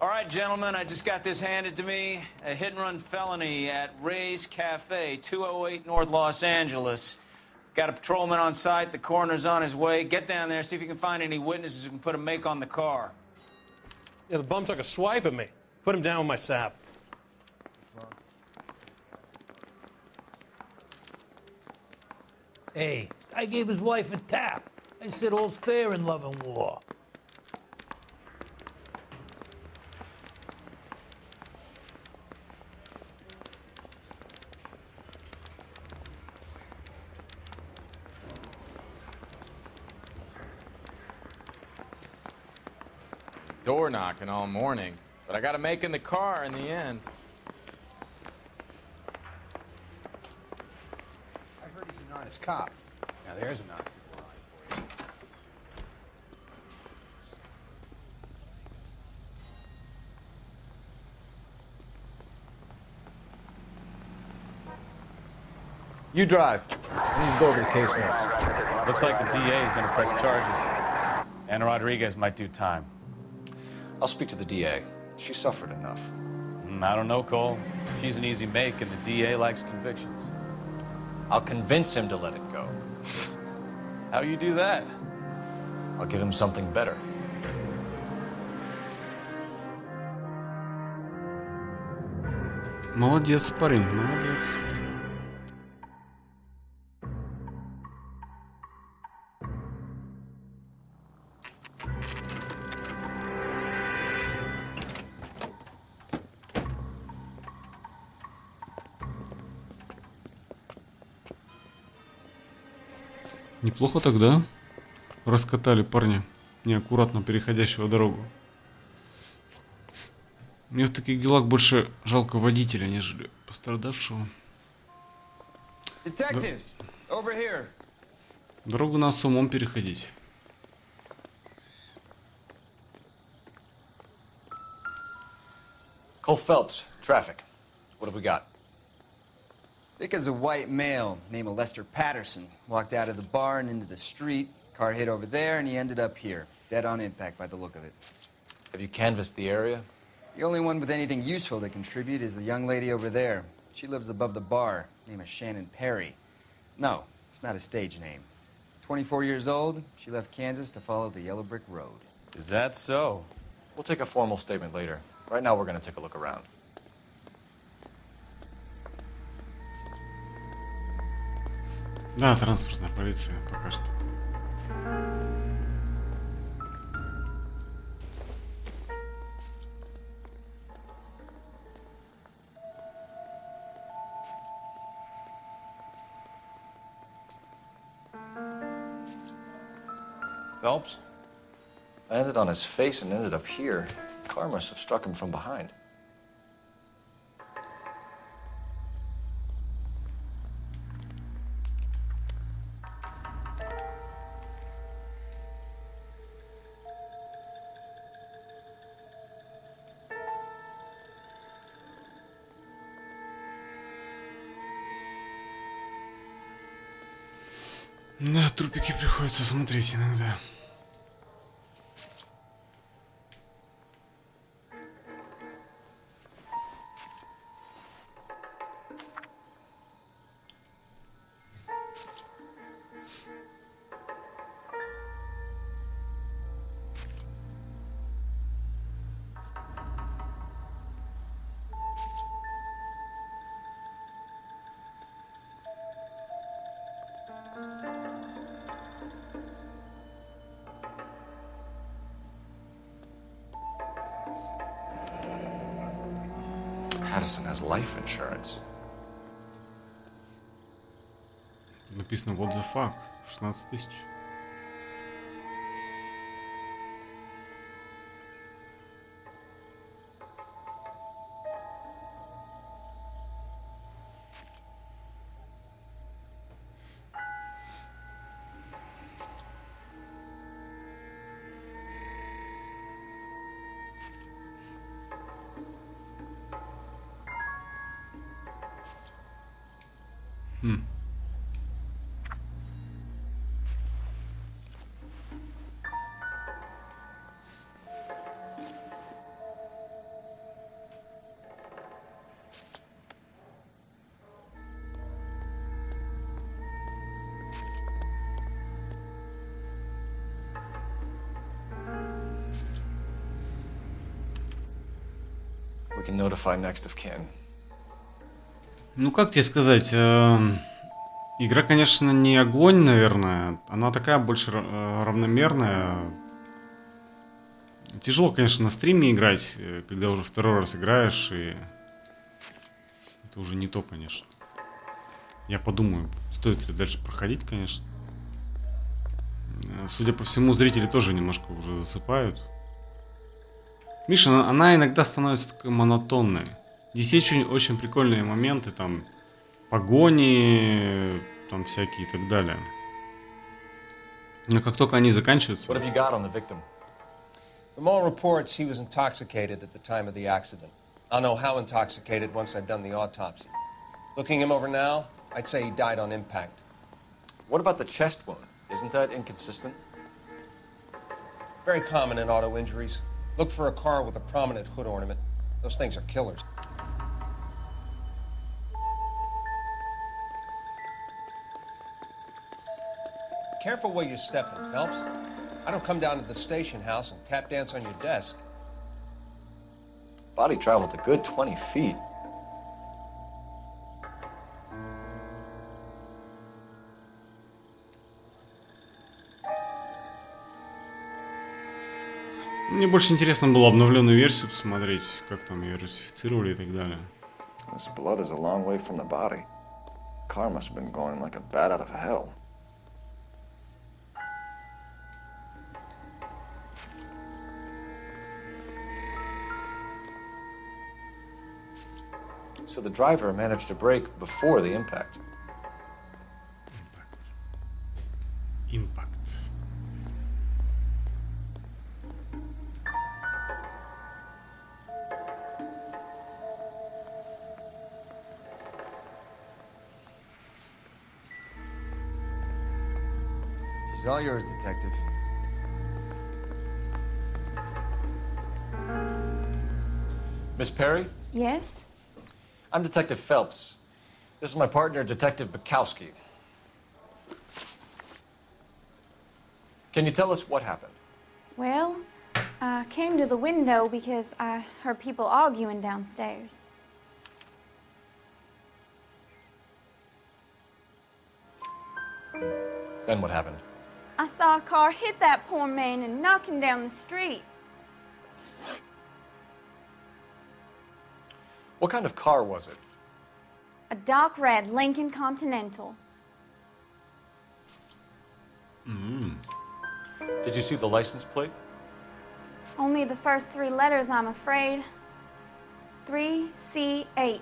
All right, gentlemen, I just got this handed to me. A hit-and-run felony at Ray's Cafe, 208 North Los Angeles. Got a patrolman on site. The coroner's on his way. Get down there, see if you can find any witnesses who can put a make on the car. Yeah, the bum took a swipe at me. Put him down with my sap. Hey, I gave his wife a tap. I said all's fair in love and war. Door knocking all morning, but I got to make in the car in the end. I heard he's an honest cop. Now there's an honest line for you. You drive. I need to go over the case notes. Looks like the DA is going to press charges. And Rodriguez might do time. I'll speak to the DA. She suffered enough. I don't know, Cole. She's an easy make, and the DA likes convictions. I'll convince him to let it go. How you do that? I'll give him something better. Молодец, парень, молодец. Неплохо тогда раскатали парня, неаккуратно переходящего дорогу. Мне в таких делах больше жалко водителя, нежели пострадавшего. Detectives, over here. Дорогу надо с умом переходить. Cole Phelps, traffic. What have we got? Thick as a white male named Lester Patterson walked out of the bar and into the street. Car hit over there, and he ended up here, dead on impact by the look of it. Have you canvassed the area? The only one with anything useful to contribute is the young lady over there. She lives above the bar, name is Shannon Perry. No, it's not a stage name. 24 years old, she left Kansas to follow the Yellow Brick Road. Is that so? We'll take a formal statement later. Right now, we're going to take a look around. Да, транспортная полиция пока что. Phelps? Landed on his face and ended up here. Car must have struck him from behind. Да, трупики приходится смотреть иногда. Madison has life insurance. Написано what the fuck. 16 тысяч. We can notify next of kin. Ну, как тебе сказать, игра, конечно, не огонь, наверное. Она такая больше равномерная. Тяжело, конечно, на стриме играть, когда уже второй раз играешь, и это уже не то, конечно. Я подумаю, стоит ли дальше проходить, конечно. Судя по всему, зрители тоже немножко уже засыпают. Миша, она иногда становится такой монотонной. Здесь есть очень прикольные моменты, там, погони, там всякие и так далее. Но как только они заканчиваются... What have you got on the victim? From all reports, he was intoxicated at the time of the accident. I'll know how intoxicated once I've done the autopsy. Looking him over now, I'd say he died on impact. What about the chest wound? Isn't that inconsistent? Very common in auto injuries. Look for a car with a prominent hood ornament. Those things are killers. Careful where you're stepping, Phelps. I don't come down to the station house and tap dance on your desk. Body traveled a good 20 feet. Мне больше интересно было обновленную версию посмотреть, как там ее русифицировали и так далее. This blood is a long way from the body. Car must have been going like a bat out of hell. So the driver managed to brake before the impact. Impact. She's all yours, Detective. Miss Perry? Yes? I'm Detective Phelps. This is my partner, Detective Bukowski. Can you tell us what happened? Well, I came to the window because I heard people arguing downstairs. Then what happened? I saw a car hit that poor man and knock him down the street. What kind of car was it? A dark red Lincoln Continental. Did you see the license plate? Only the first three letters, I'm afraid. 3C8.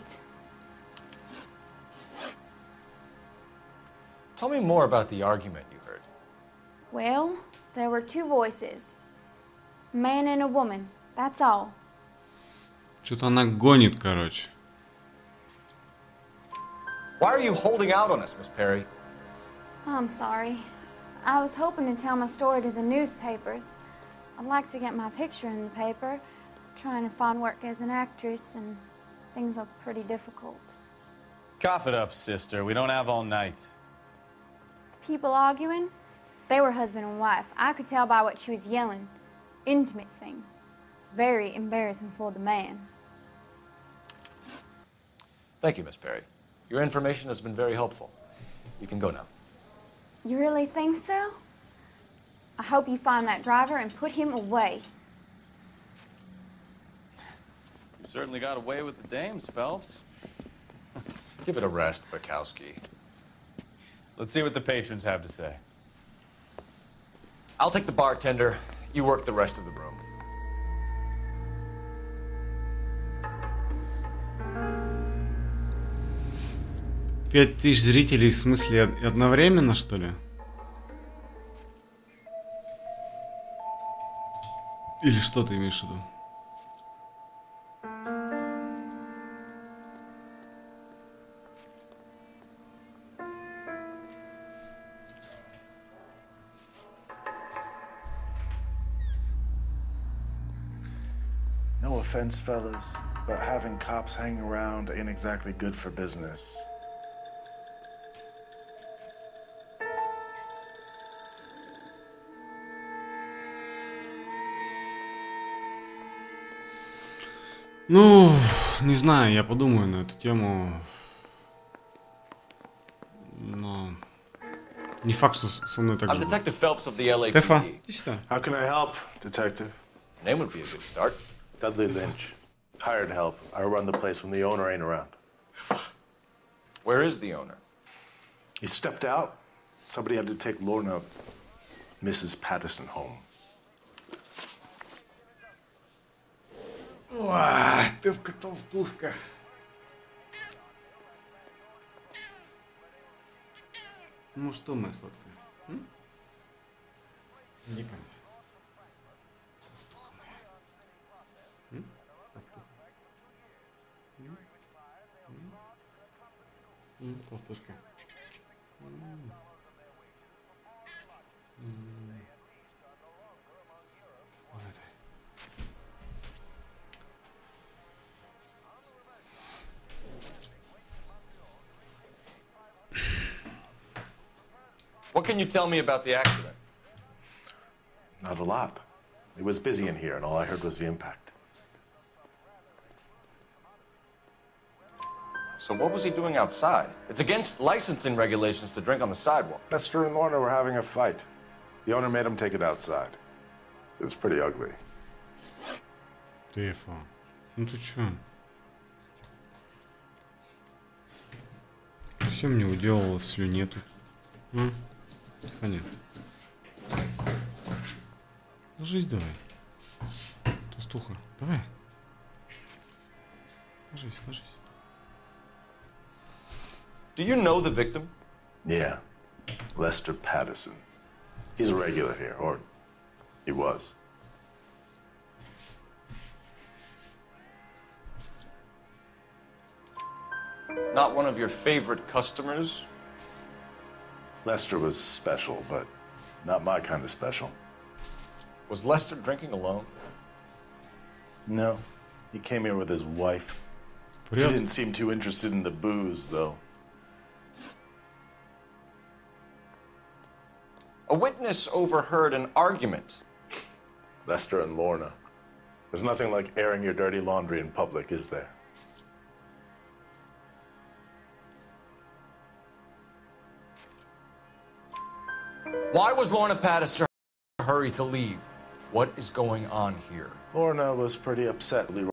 Tell me more about the argument you heard. Well, there were two voices. A man and a woman. That's all. Что-то она гонит, короче. Why are you holding out on us, Miss Perry? I'm sorry. I was hoping to tell my story to the newspapers. I'd like to get my picture in the paper. Trying to find work as an actress, and things are pretty difficult. Cough it up, sister. We don't have all night. The people arguing, they were husband and wife. I could tell by what she was yelling. Intimate things. Very embarrassing for the man. Thank you, Miss Perry. Your information has been very helpful. You can go now. You really think so? I hope you find that driver and put him away. certainly got away with the dames, Phelps. Give it a rest, Bukowski. Let's see what the patrons have to say. I'll take the bartender. You work the rest of the room. Пять тысяч зрителей, в смысле одновременно, что ли? Или что ты имеешь в виду? No offense, fellas, but having cops hanging around ain't exactly good for business. Ну, не знаю, я подумаю на эту тему. Но не факт, что со мной так же. I'm Detective Phelps of the Тефа, LAPD. иди сюда. How can I help, detective? Name would be a good start. Dudley Lynch. Hired help. I run the place when the owner ain't around. Where is the owner? He stepped out. Somebody had to take Lorna, Mrs. Patterson, home. Ой, ты толстушка. Ну что, моя сладкая? Иди ко мне. Толстуха моя. Толстуха. Толстушка. Вот это. What can you tell me about the accident? Not a lot. It was busy in here, and all I heard was the impact. So what was he doing outside? It's against licensing regulations to drink on the sidewalk. Lester and Lorna were having a fight. The owner made him take it outside. It was pretty ugly. Тефа, ну ты чё? Все мне уделала слюне тут. Тихоня. Ложись давай. Толстуха, давай. Ложись, ложись. Do you know the victim? Yeah. Lester Patterson. He's a regular here, or he was. Not one of your favorite customers? Lester was special, but not my kind of special. Was Lester drinking alone? No. He came here with his wife. He didn't seem too interested in the booze, though. A witness overheard an argument. Lester and Lorna. There's nothing like airing your dirty laundry in public, is there? Why was Lorna Patterson in a hurry to leave? What is going on here? Lorna was pretty upset. Leroy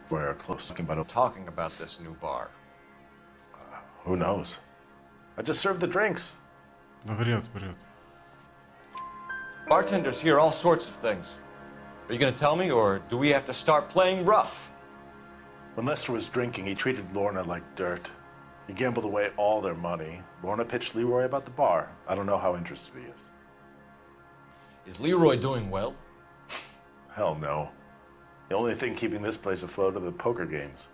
were close talking about this new bar. Who knows? I just served the drinks. Да врет, врет. Bartenders hear all sorts of things. Are you going to tell me, or do we have to start playing rough? When Lester was drinking, he treated Lorna like dirt. He gambled away all their money. Lorna pitched Leroy about the bar. I don't know how interested he is. Is Leroy doing well? Hell no. The only thing keeping this place afloat are the poker games.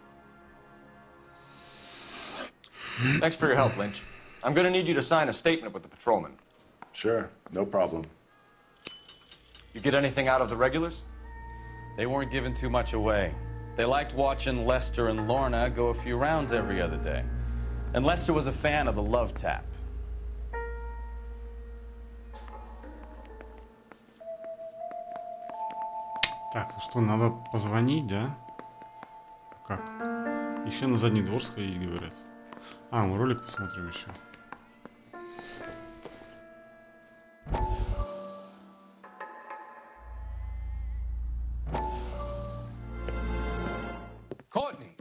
Thanks for your help, Lynch. I'm going to need you to sign a statement with the patrolman. Sure, no problem. You get anything out of the regulars? They weren't giving too much away. They liked watching Lester and Lorna go a few rounds every other day. And Lester was a fan of the love tap. Так, ну что, надо позвонить, да? Как? Еще на задний двор сходить, говорят. А, мы ролик посмотрим еще. Courtney,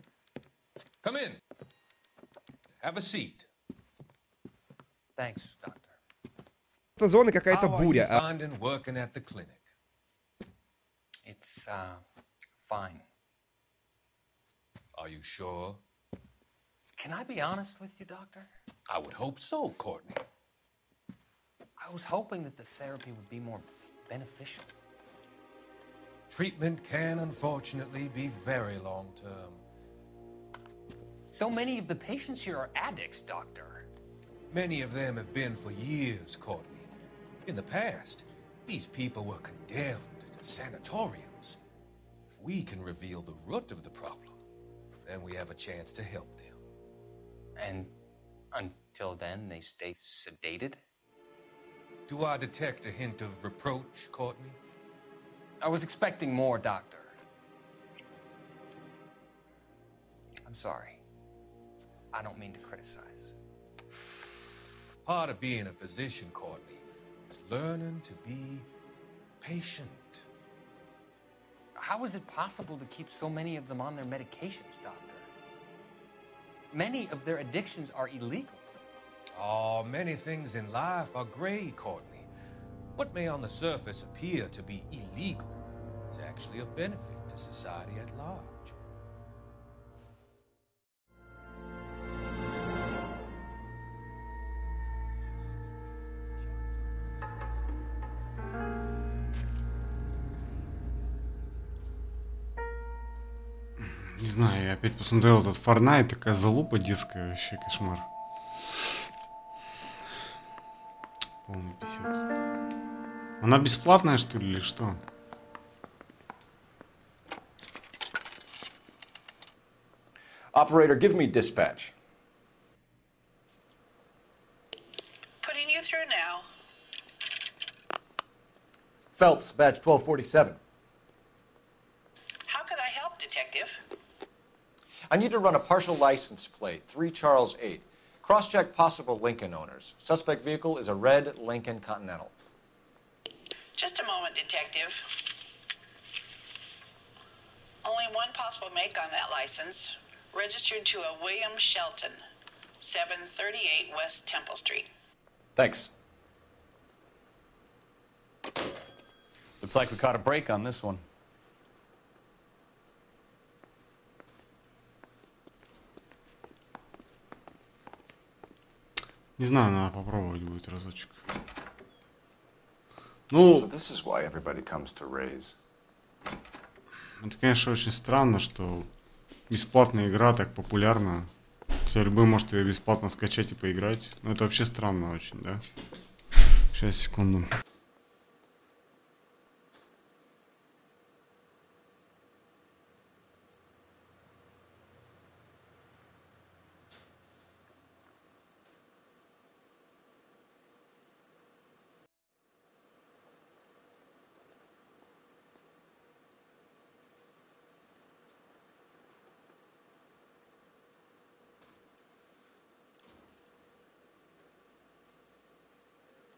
come in. Have a seat. Thanks, doctor. Это зона какая-то How are you буря. finding working at the clinic? It's, fine. Are you sure? Can I be honest with you, doctor? I would hope so, Courtney. I was hoping that the therapy would be more beneficial. Treatment can, unfortunately, be very long-term. So many of the patients here are addicts, doctor. Many of them have been for years, Courtney. In the past, these people were condemned to sanatoriums. If we can reveal the root of the problem, then we have a chance to help them. And until then, they stay sedated? Do I detect a hint of reproach, Courtney? I was expecting more, doctor. I'm sorry. I don't mean to criticize. Part of being a physician, Courtney, is learning to be patient. How is it possible to keep so many of them on their medications, doctor? Many of their addictions are illegal. Oh, many things in life are gray, Courtney. What may on the surface appear to be illegal is actually of benefit to society at large. Не знаю, я опять посмотрел этот Fortnite, такая залупа детская, вообще кошмар. Полный писец. Она бесплатная, что ли, или что? Operator, give me dispatch. Putting you through now. Phelps, badge 1247. How could I help, Detective? I need to run a partial license plate, 3 Charles 8. Cross-check possible Lincoln owners. Suspect vehicle is a red Lincoln Continental. Just a moment, Detective. Only one possible make on that license. Registered to a William Shelton, 738 West Temple Street. Thanks. Looks like we caught a break on this one. Не знаю, надо попробовать будет разочек. Ну, So this is why everybody comes to Raise. Это, конечно, очень странно, что бесплатная игра так популярна. Хотя любой может ее бесплатно скачать и поиграть. Но это вообще странно очень, да? Сейчас, секунду.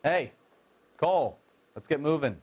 Hey, Cole, let's get moving.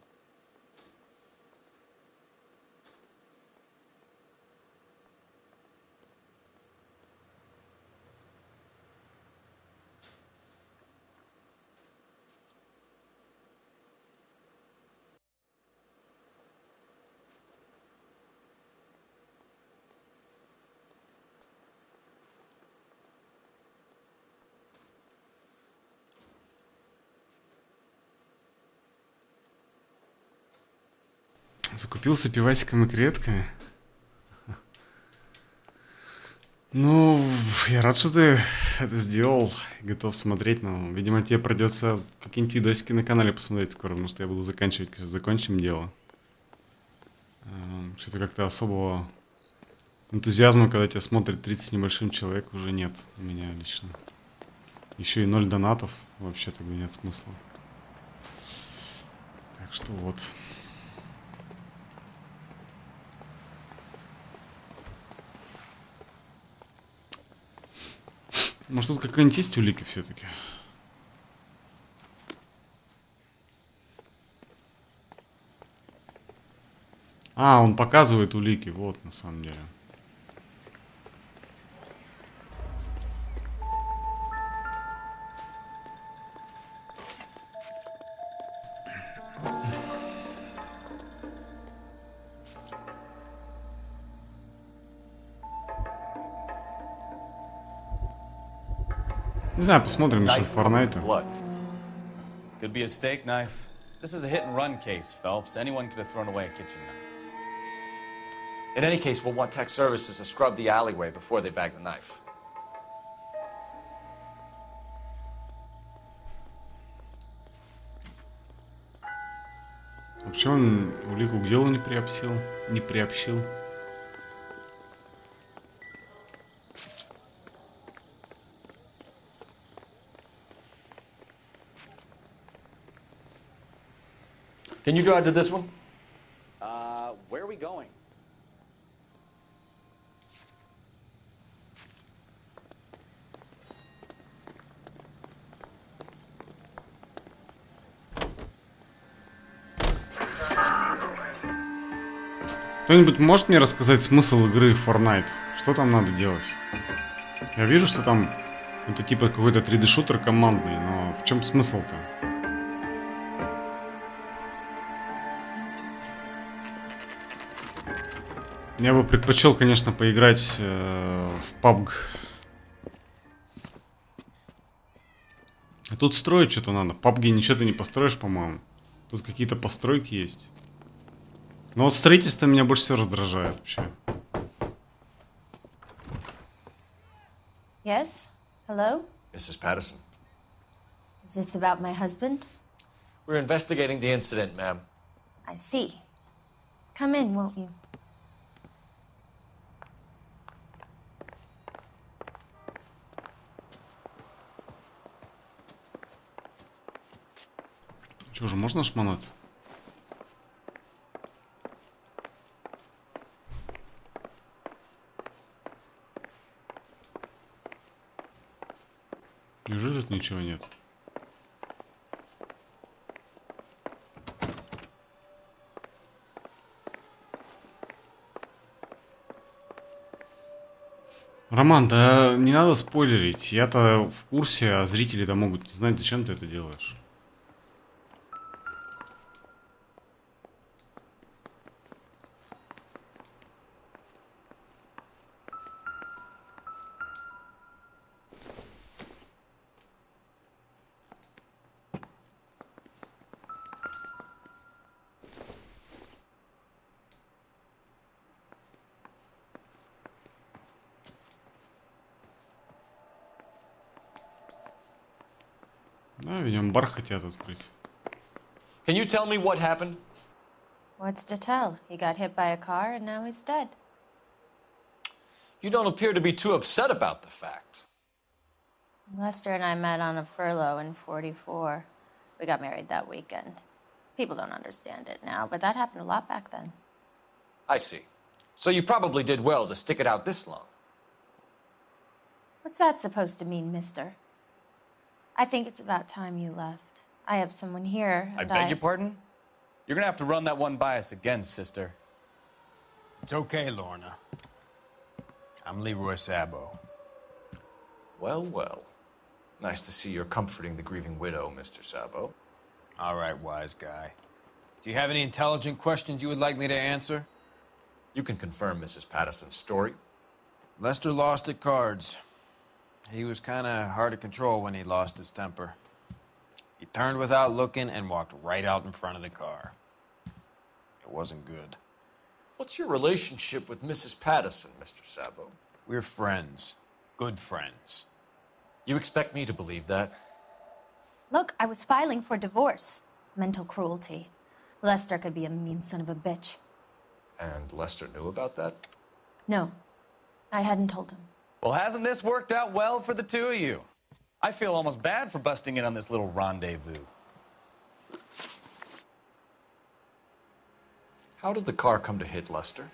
Закупился пивасиком и креветками. Ну, я рад, что ты это сделал. Готов смотреть, но, видимо, тебе придется какие-нибудь видосики на канале посмотреть скоро, потому что я буду заканчивать, конечно, закончим дело. Что-то как-то особого энтузиазма, когда тебя смотрит 30 с небольшим человек, уже нет у меня лично. Еще и 0 донатов, вообще тогда нет смысла. Так что вот. Может, тут какая-нибудь есть улики все-таки? А, он показывает улики, вот, на самом деле. Не знаю, посмотрим насчет Форнайта. Could be a steak knife. This is a hit-and-run case, Phelps. Anyone could have thrown away a kitchen knife. In any case, we'll want tech services to scrub the alleyway before they bag the knife. А почему он улику к делу не приобщил? Can you drive to this one? Where are we going? Кто-нибудь может мне рассказать смысл игры Fortnite? Что там надо делать? Я вижу, что там это типа какой-то 3D-шутер командный, но в чем смысл-то? Я бы предпочел, конечно, поиграть в PUBG. А тут строить что-то надо. В PUBG ничего ты не построишь, по-моему. Тут какие-то постройки есть. Но вот строительство меня больше всего раздражает вообще. Yes? Hello? Mrs. Patterson. Is this about my husband? We're investigating the incident, ma'am. I see. Come in, won't you? Что же, можно шмонаться? Неужели тут ничего нет? Роман, да не надо спойлерить. Я-то в курсе, а зрители-то могут не знать, зачем ты это делаешь. Да, видимо, бар хотят открыть. Can you tell me what happened? What's to tell? He got hit by a car and now he's dead. You don't appear to be too upset about the fact. Lester and I met on a furlough in '44. We got married that weekend. People don't understand it now, but that happened a lot back then. I see. So you probably did well to stick it out this long. What's that supposed to mean, mister? I think it's about time you left. I have someone here, I and beg your pardon? You're gonna have to run that one by us again, sister. It's okay, Lorna. I'm Leroy Sabo. Well, well. Nice to see you're comforting the grieving widow, Mr. Sabo. All right, wise guy. Do you have any intelligent questions you would like me to answer? You can confirm Mrs. Patterson's story. Lester lost at cards. He was kind of hard to control when he lost his temper. He turned without looking and walked right out in front of the car. It wasn't good. What's your relationship with Mrs. Patterson, Mr. Sabo? We're friends. Good friends. You expect me to believe that? Look, I was filing for divorce. Mental cruelty. Lester could be a mean son of a bitch. And Lester knew about that? No, I hadn't told him. Well, hasn't this worked out well for the two of you? I feel almost bad for busting in on this little rendezvous. How did the car come to hit Lester?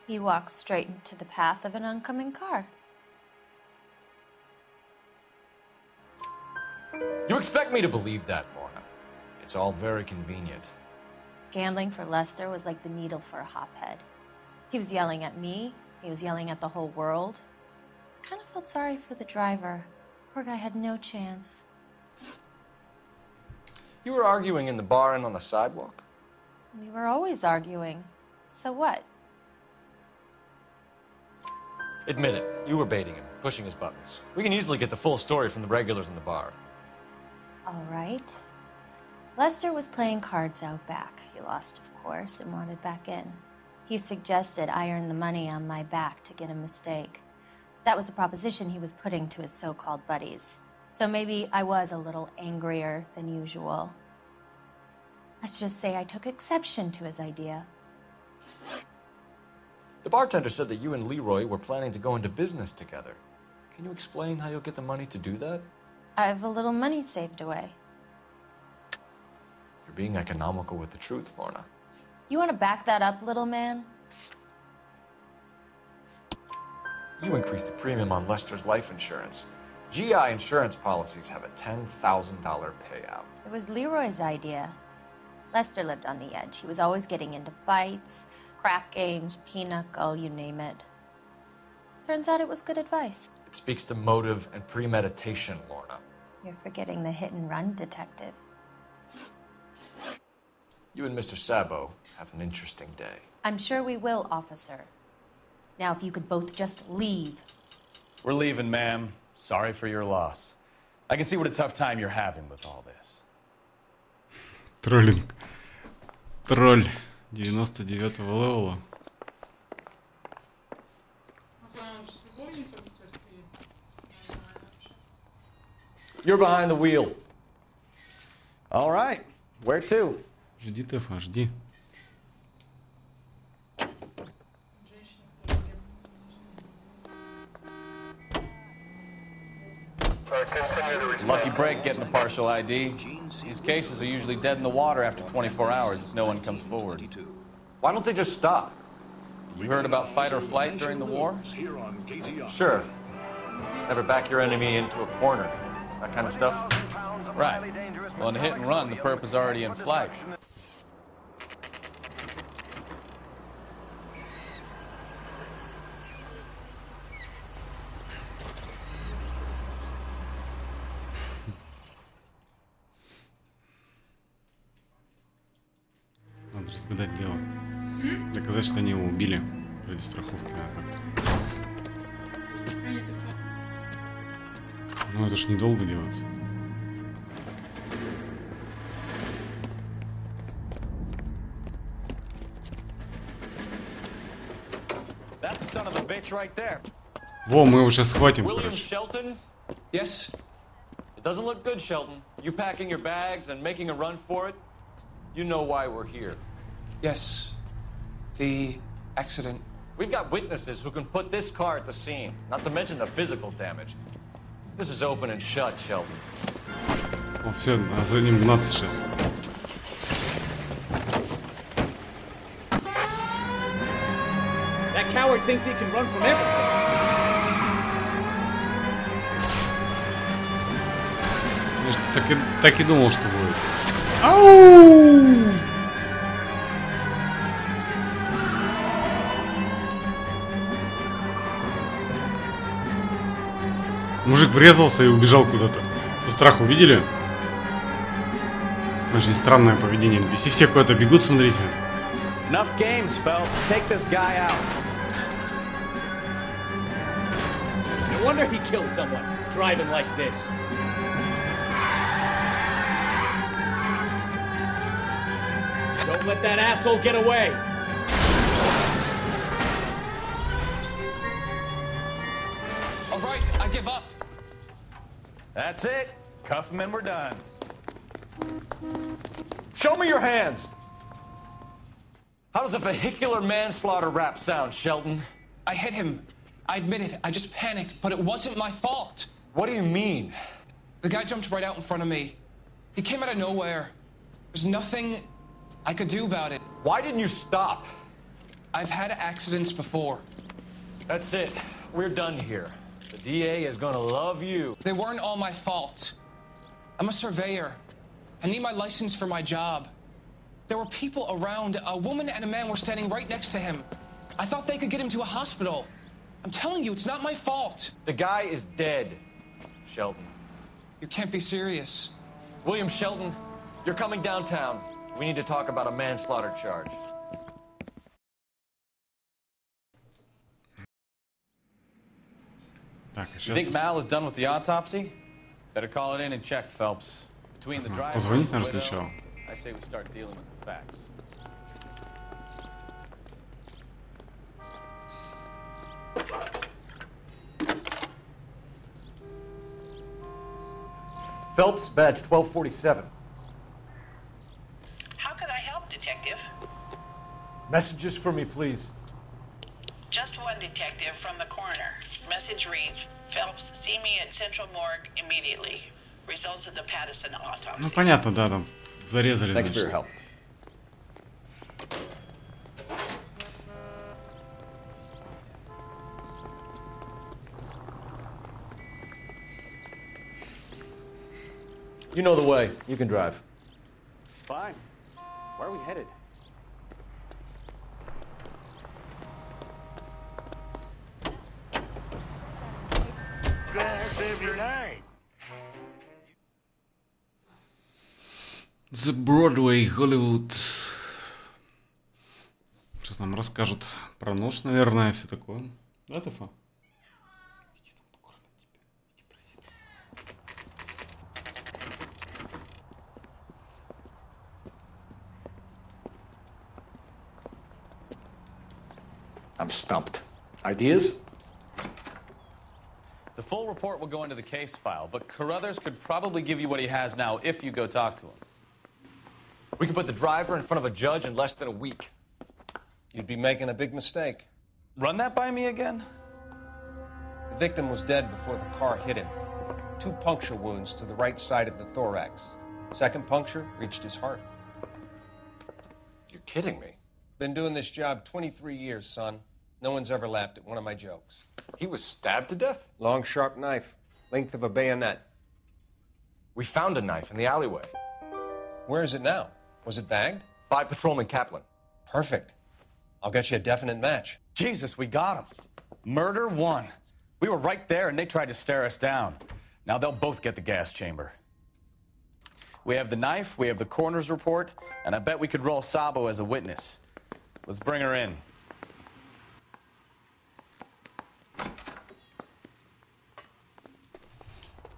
He walked straight into the path of an oncoming car. You expect me to believe that, Lorna? It's all very convenient. Gambling for Lester was like the needle for a hophead. He was yelling at me. He was yelling at the whole world. I kind of felt sorry for the driver. Poor guy had no chance. You were arguing in the bar and on the sidewalk? We were always arguing. So what? Admit it. You were baiting him, pushing his buttons. We can easily get the full story from the regulars in the bar. All right. Lester was playing cards out back. He lost, of course, and wanted back in. He suggested I earn the money on my back to get a mistake. That was the proposition he was putting to his so-called buddies. So maybe I was a little angrier than usual. Let's just say I took exception to his idea. The bartender said that you and Leroy were planning to go into business together. Can you explain how you'll get the money to do that? I have a little money saved away. You're being economical with the truth, Lorna. You want to back that up, little man? You increased the premium on Lester's life insurance. GI insurance policies have a $10,000 payout. It was Leroy's idea. Lester lived on the edge. He was always getting into fights, crap games, pinochle, you name it. Turns out it was good advice. It speaks to motive and premeditation, Lorna. You're forgetting the hit-and-run detective. You and Mr. Sabo have an interesting day. I'm sure we will, officer. Now, if you could both just leave. We're leaving, ma'am. Sorry for your loss. I can see what a tough time you're having with all this. Троллинг. Тролль 99-го левела. You're behind the wheel. All right. Where to? Жди, Тефа, жди. Lucky break getting a partial ID. These cases are usually dead in the water after 24 hours if no one comes forward. Why don't they just stop? You heard about fight or flight during the war? Sure. Never back your enemy into a corner. That kind of stuff. Right. Well, in a hit and run, the perp is already in flight. Надо разгадать дело. Доказать, что они его убили. Ради страховки надо как-то. Ну это ж недолго делается. Во, мы его сейчас схватим, короче. Shelton? Yes. It doesn't look good, Shelton. You packing your bags and making a run for it? You know why we're here. Yes. The accident. We've got witnesses who can put this car at the scene, not to mention the physical damage. This is open and shut, Shelton. О, все, за ним гнаться сейчас. That coward thinks he can run from everything. Я так и думал, что будет. Ау! Мужик врезался и убежал куда-то. Со страху видели? Очень странное поведение NPC. Все куда-то бегут, смотрите. Enough games, Phelps. Take this guy out. No wonder he killed someone driving like this. Don't let that asshole get away. All right, I give up. That's it. Cuff him and we're done. Show me your hands! How does a vehicular manslaughter rap sound, Shelton? I hit him. I admit it. I just panicked, but it wasn't my fault. What do you mean? The guy jumped right out in front of me. He came out of nowhere. There's nothing I could do about it. Why didn't you stop? I've had accidents before. That's it. We're done here. The DA is gonna love you. They weren't all my fault. I'm a surveyor. I need my license for my job. There were people around. A woman and a man were standing right next to him. I thought they could get him to a hospital. I'm telling you, it's not my fault. The guy is dead, Shelton. You can't be serious. William Shelton, you're coming downtown. We need to talk about a manslaughter charge. Так, You think Mal is done with the autopsy? Better call it in and check, Phelps. Between the driver позвонить, and the наверное, widow, сначала. I say we start dealing with the facts. Phelps, badge 1247. How could I help, Detective? Messages for me, please. Just one detective from the coroner. Message reads, Phelps, see me at Central Morgue immediately. Results of the Patterson autopsy. Ну понятно, да, там зарезали. Thanks for your значит. help. You know the way. You can drive. Fine. Where are we headed? Save your night. The Broadway, Hollywood. Сейчас нам расскажут про нож, наверное, все такое. Да, Тэфа? I'm stumped. Ideas? The full report will go into the case file, but Carruthers could probably give you what he has now if you go talk to him. We could put the driver in front of a judge in less than a week. You'd be making a big mistake. Run that by me again? The victim was dead before the car hit him. 2 puncture wounds to the right side of the thorax. Second puncture reached his heart. You're kidding me. Been doing this job 23 years, son. No one's ever laughed at one of my jokes. He was stabbed to death? Long, sharp knife. Length of a bayonet. We found a knife in the alleyway. Where is it now? Was it bagged? By Patrolman Kaplan. Perfect. I'll get you a definite match. Jesus, we got him. Murder 1. We were right there and they tried to stare us down. Now they'll both get the gas chamber. We have the knife, we have the coroner's report, and I bet we could roll Sabo as a witness. Let's bring her in.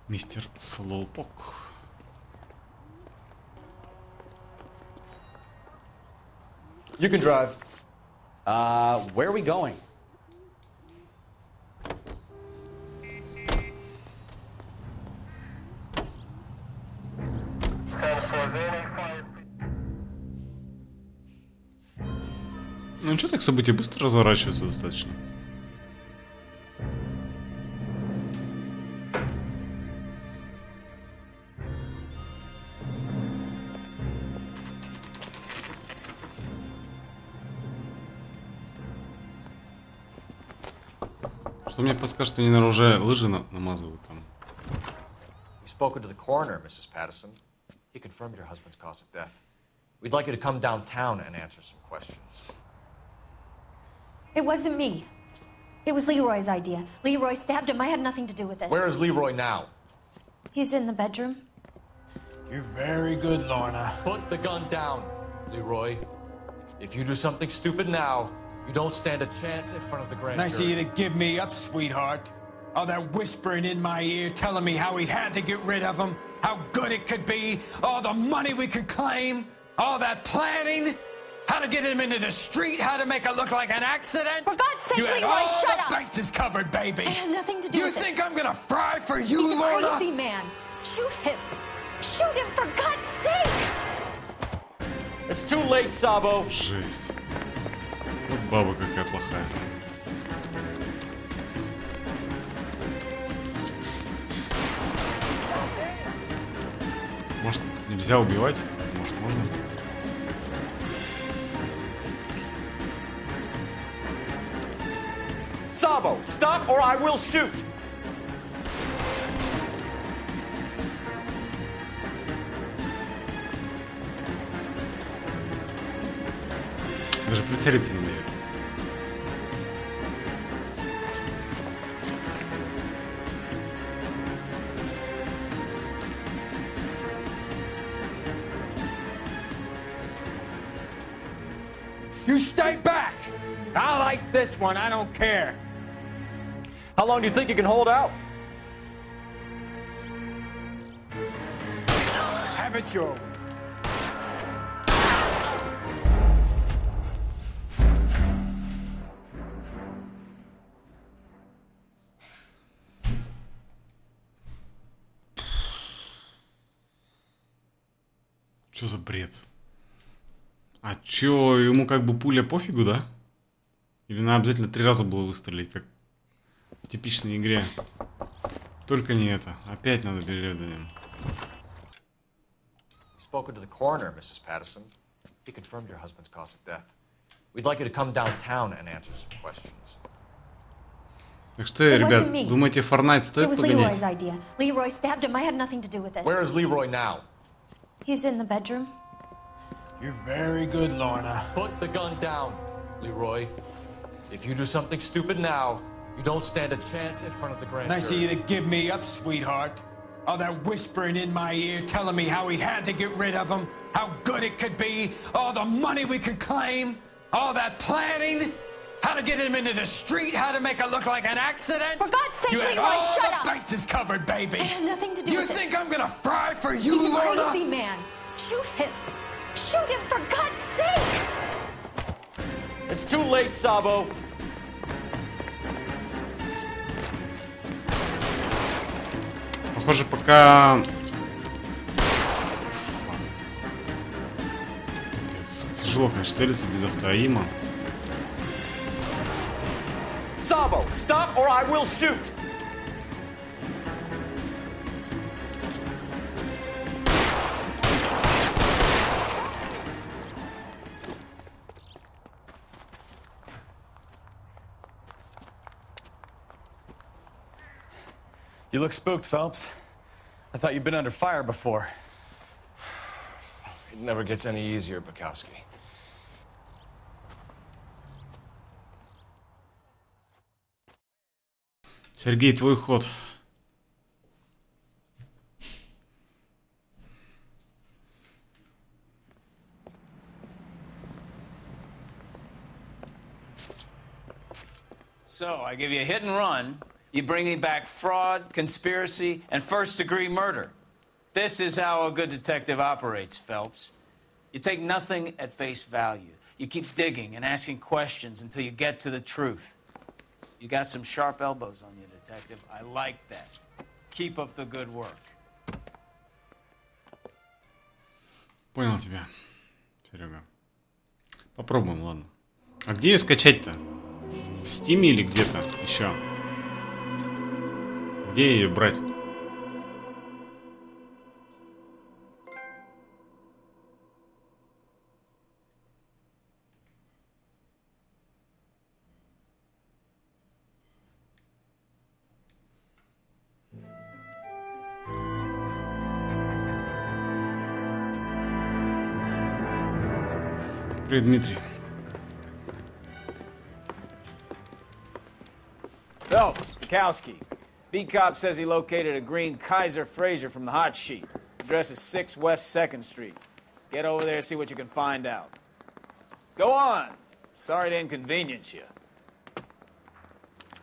Мистер Слоупок. You can drive. Where are we going? Ну ничего, так события быстро разворачиваются достаточно. Что мне подскажет, что они на уже лыжи намазывают там. We've spoken to the coroner, Mrs. Patterson. He confirmed your husband's cause of death. We'd like you to come downtown and answer some questions. It wasn't me. It was Leroy's idea. Leroy stabbed him. I had nothing to do with it. Where is Leroy now? He's in the bedroom. You're very good, Lorna. Put the gun down, Leroy. If you do something stupid now, you don't stand a chance in front of the grand Nice of jury. you to give me up, sweetheart. All that whispering in my ear, telling me how we had to get rid of him, how good it could be, all the money we could claim, all that planning, how to get him into the street, how to make it look like an accident. For God's sake, you had Leroy, all shut the up! bases covered, baby. I had nothing to do You with it. think I'm gonna fry for you, He's a Lorna? crazy man. Shoot him. Shoot him, for God's sake! It's too late, Sabo. Жесть. Вот баба какая плохая. Может, нельзя убивать? Может, можно? Sabo, stop or I will shoot. Даже прицелиться не дает. You stay back. I'll ice this one, I don't care. How long do you think you can hold out? Have it your way. Что за бред? А чё, ему как бы пуля пофигу, да? Или надо обязательно 3 раза было выстрелить, как в типичной игре? Только не это. Опять надо бежать за ним. Spoken to the coroner, Mrs. Patterson. He confirmed your husband's cause of death. We'd like you to come downtown and answer some questions. Так что, ребят, думаете, Fortnite стоит погонять? Leroy's idea. Leroy stabbed him. I had nothing to do with it. Where is Leroy now? He's in the bedroom. You're very good, Lorna. Put the gun down, Leroy. If you do something stupid now, you don't stand a chance in front of the grand jury. Nice of you to give me up, sweetheart. All that whispering in my ear, telling me how he had to get rid of him, how good it could be, all the money we could claim, all that planning, how to get him into the street, how to make it look like an accident. For God's sake, you had Leroy, all shut the up. bases covered, baby. I have nothing to do you with it. You think I'm gonna fry for you, He's Lorna? a crazy man. Shoot him. Shoot him, for God's sake. It's too late, Sabo. Похоже, пока... Тяжело, конечно, целиться без автоима. Sabo, stop or I will shoot. You look spooked, Phelps. I thought you'd been under fire before. It never gets any easier, Bukowski. Сергей, твой ход. So, I give you a hit and run. You bring me back fraud, conspiracy, and first-degree murder. This is how a good detective operates, Phelps. You take nothing at face value. You keep digging and asking questions until you get to the truth. You got some sharp elbows on you, detective. I like that. Keep up the good work. Понял тебя, Серега. Попробуем, ладно. А где ее скачать-то? В Steam или где-то еще? Где ее брать? Привет, Дмитрий. Phelps, Bukowski. V-Cop says he located a green Kaiser Fraser from the hot sheet. Address is 6 West 2nd Street. Get over there and see what you can find out. Go on. Sorry to inconvenience you.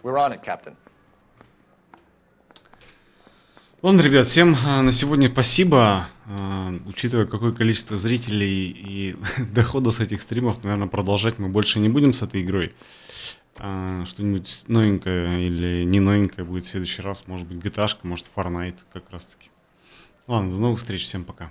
We're on it, Captain. Ладно, ребят, всем на сегодня спасибо. Учитывая, какое количество зрителей и дохода с этих стримов, наверное, продолжать мы больше не будем с этой игрой. Что-нибудь новенькое или не новенькое будет в следующий раз. Может быть, GTA-шка, может, Fortnite как раз таки. Ладно, до новых встреч, всем пока.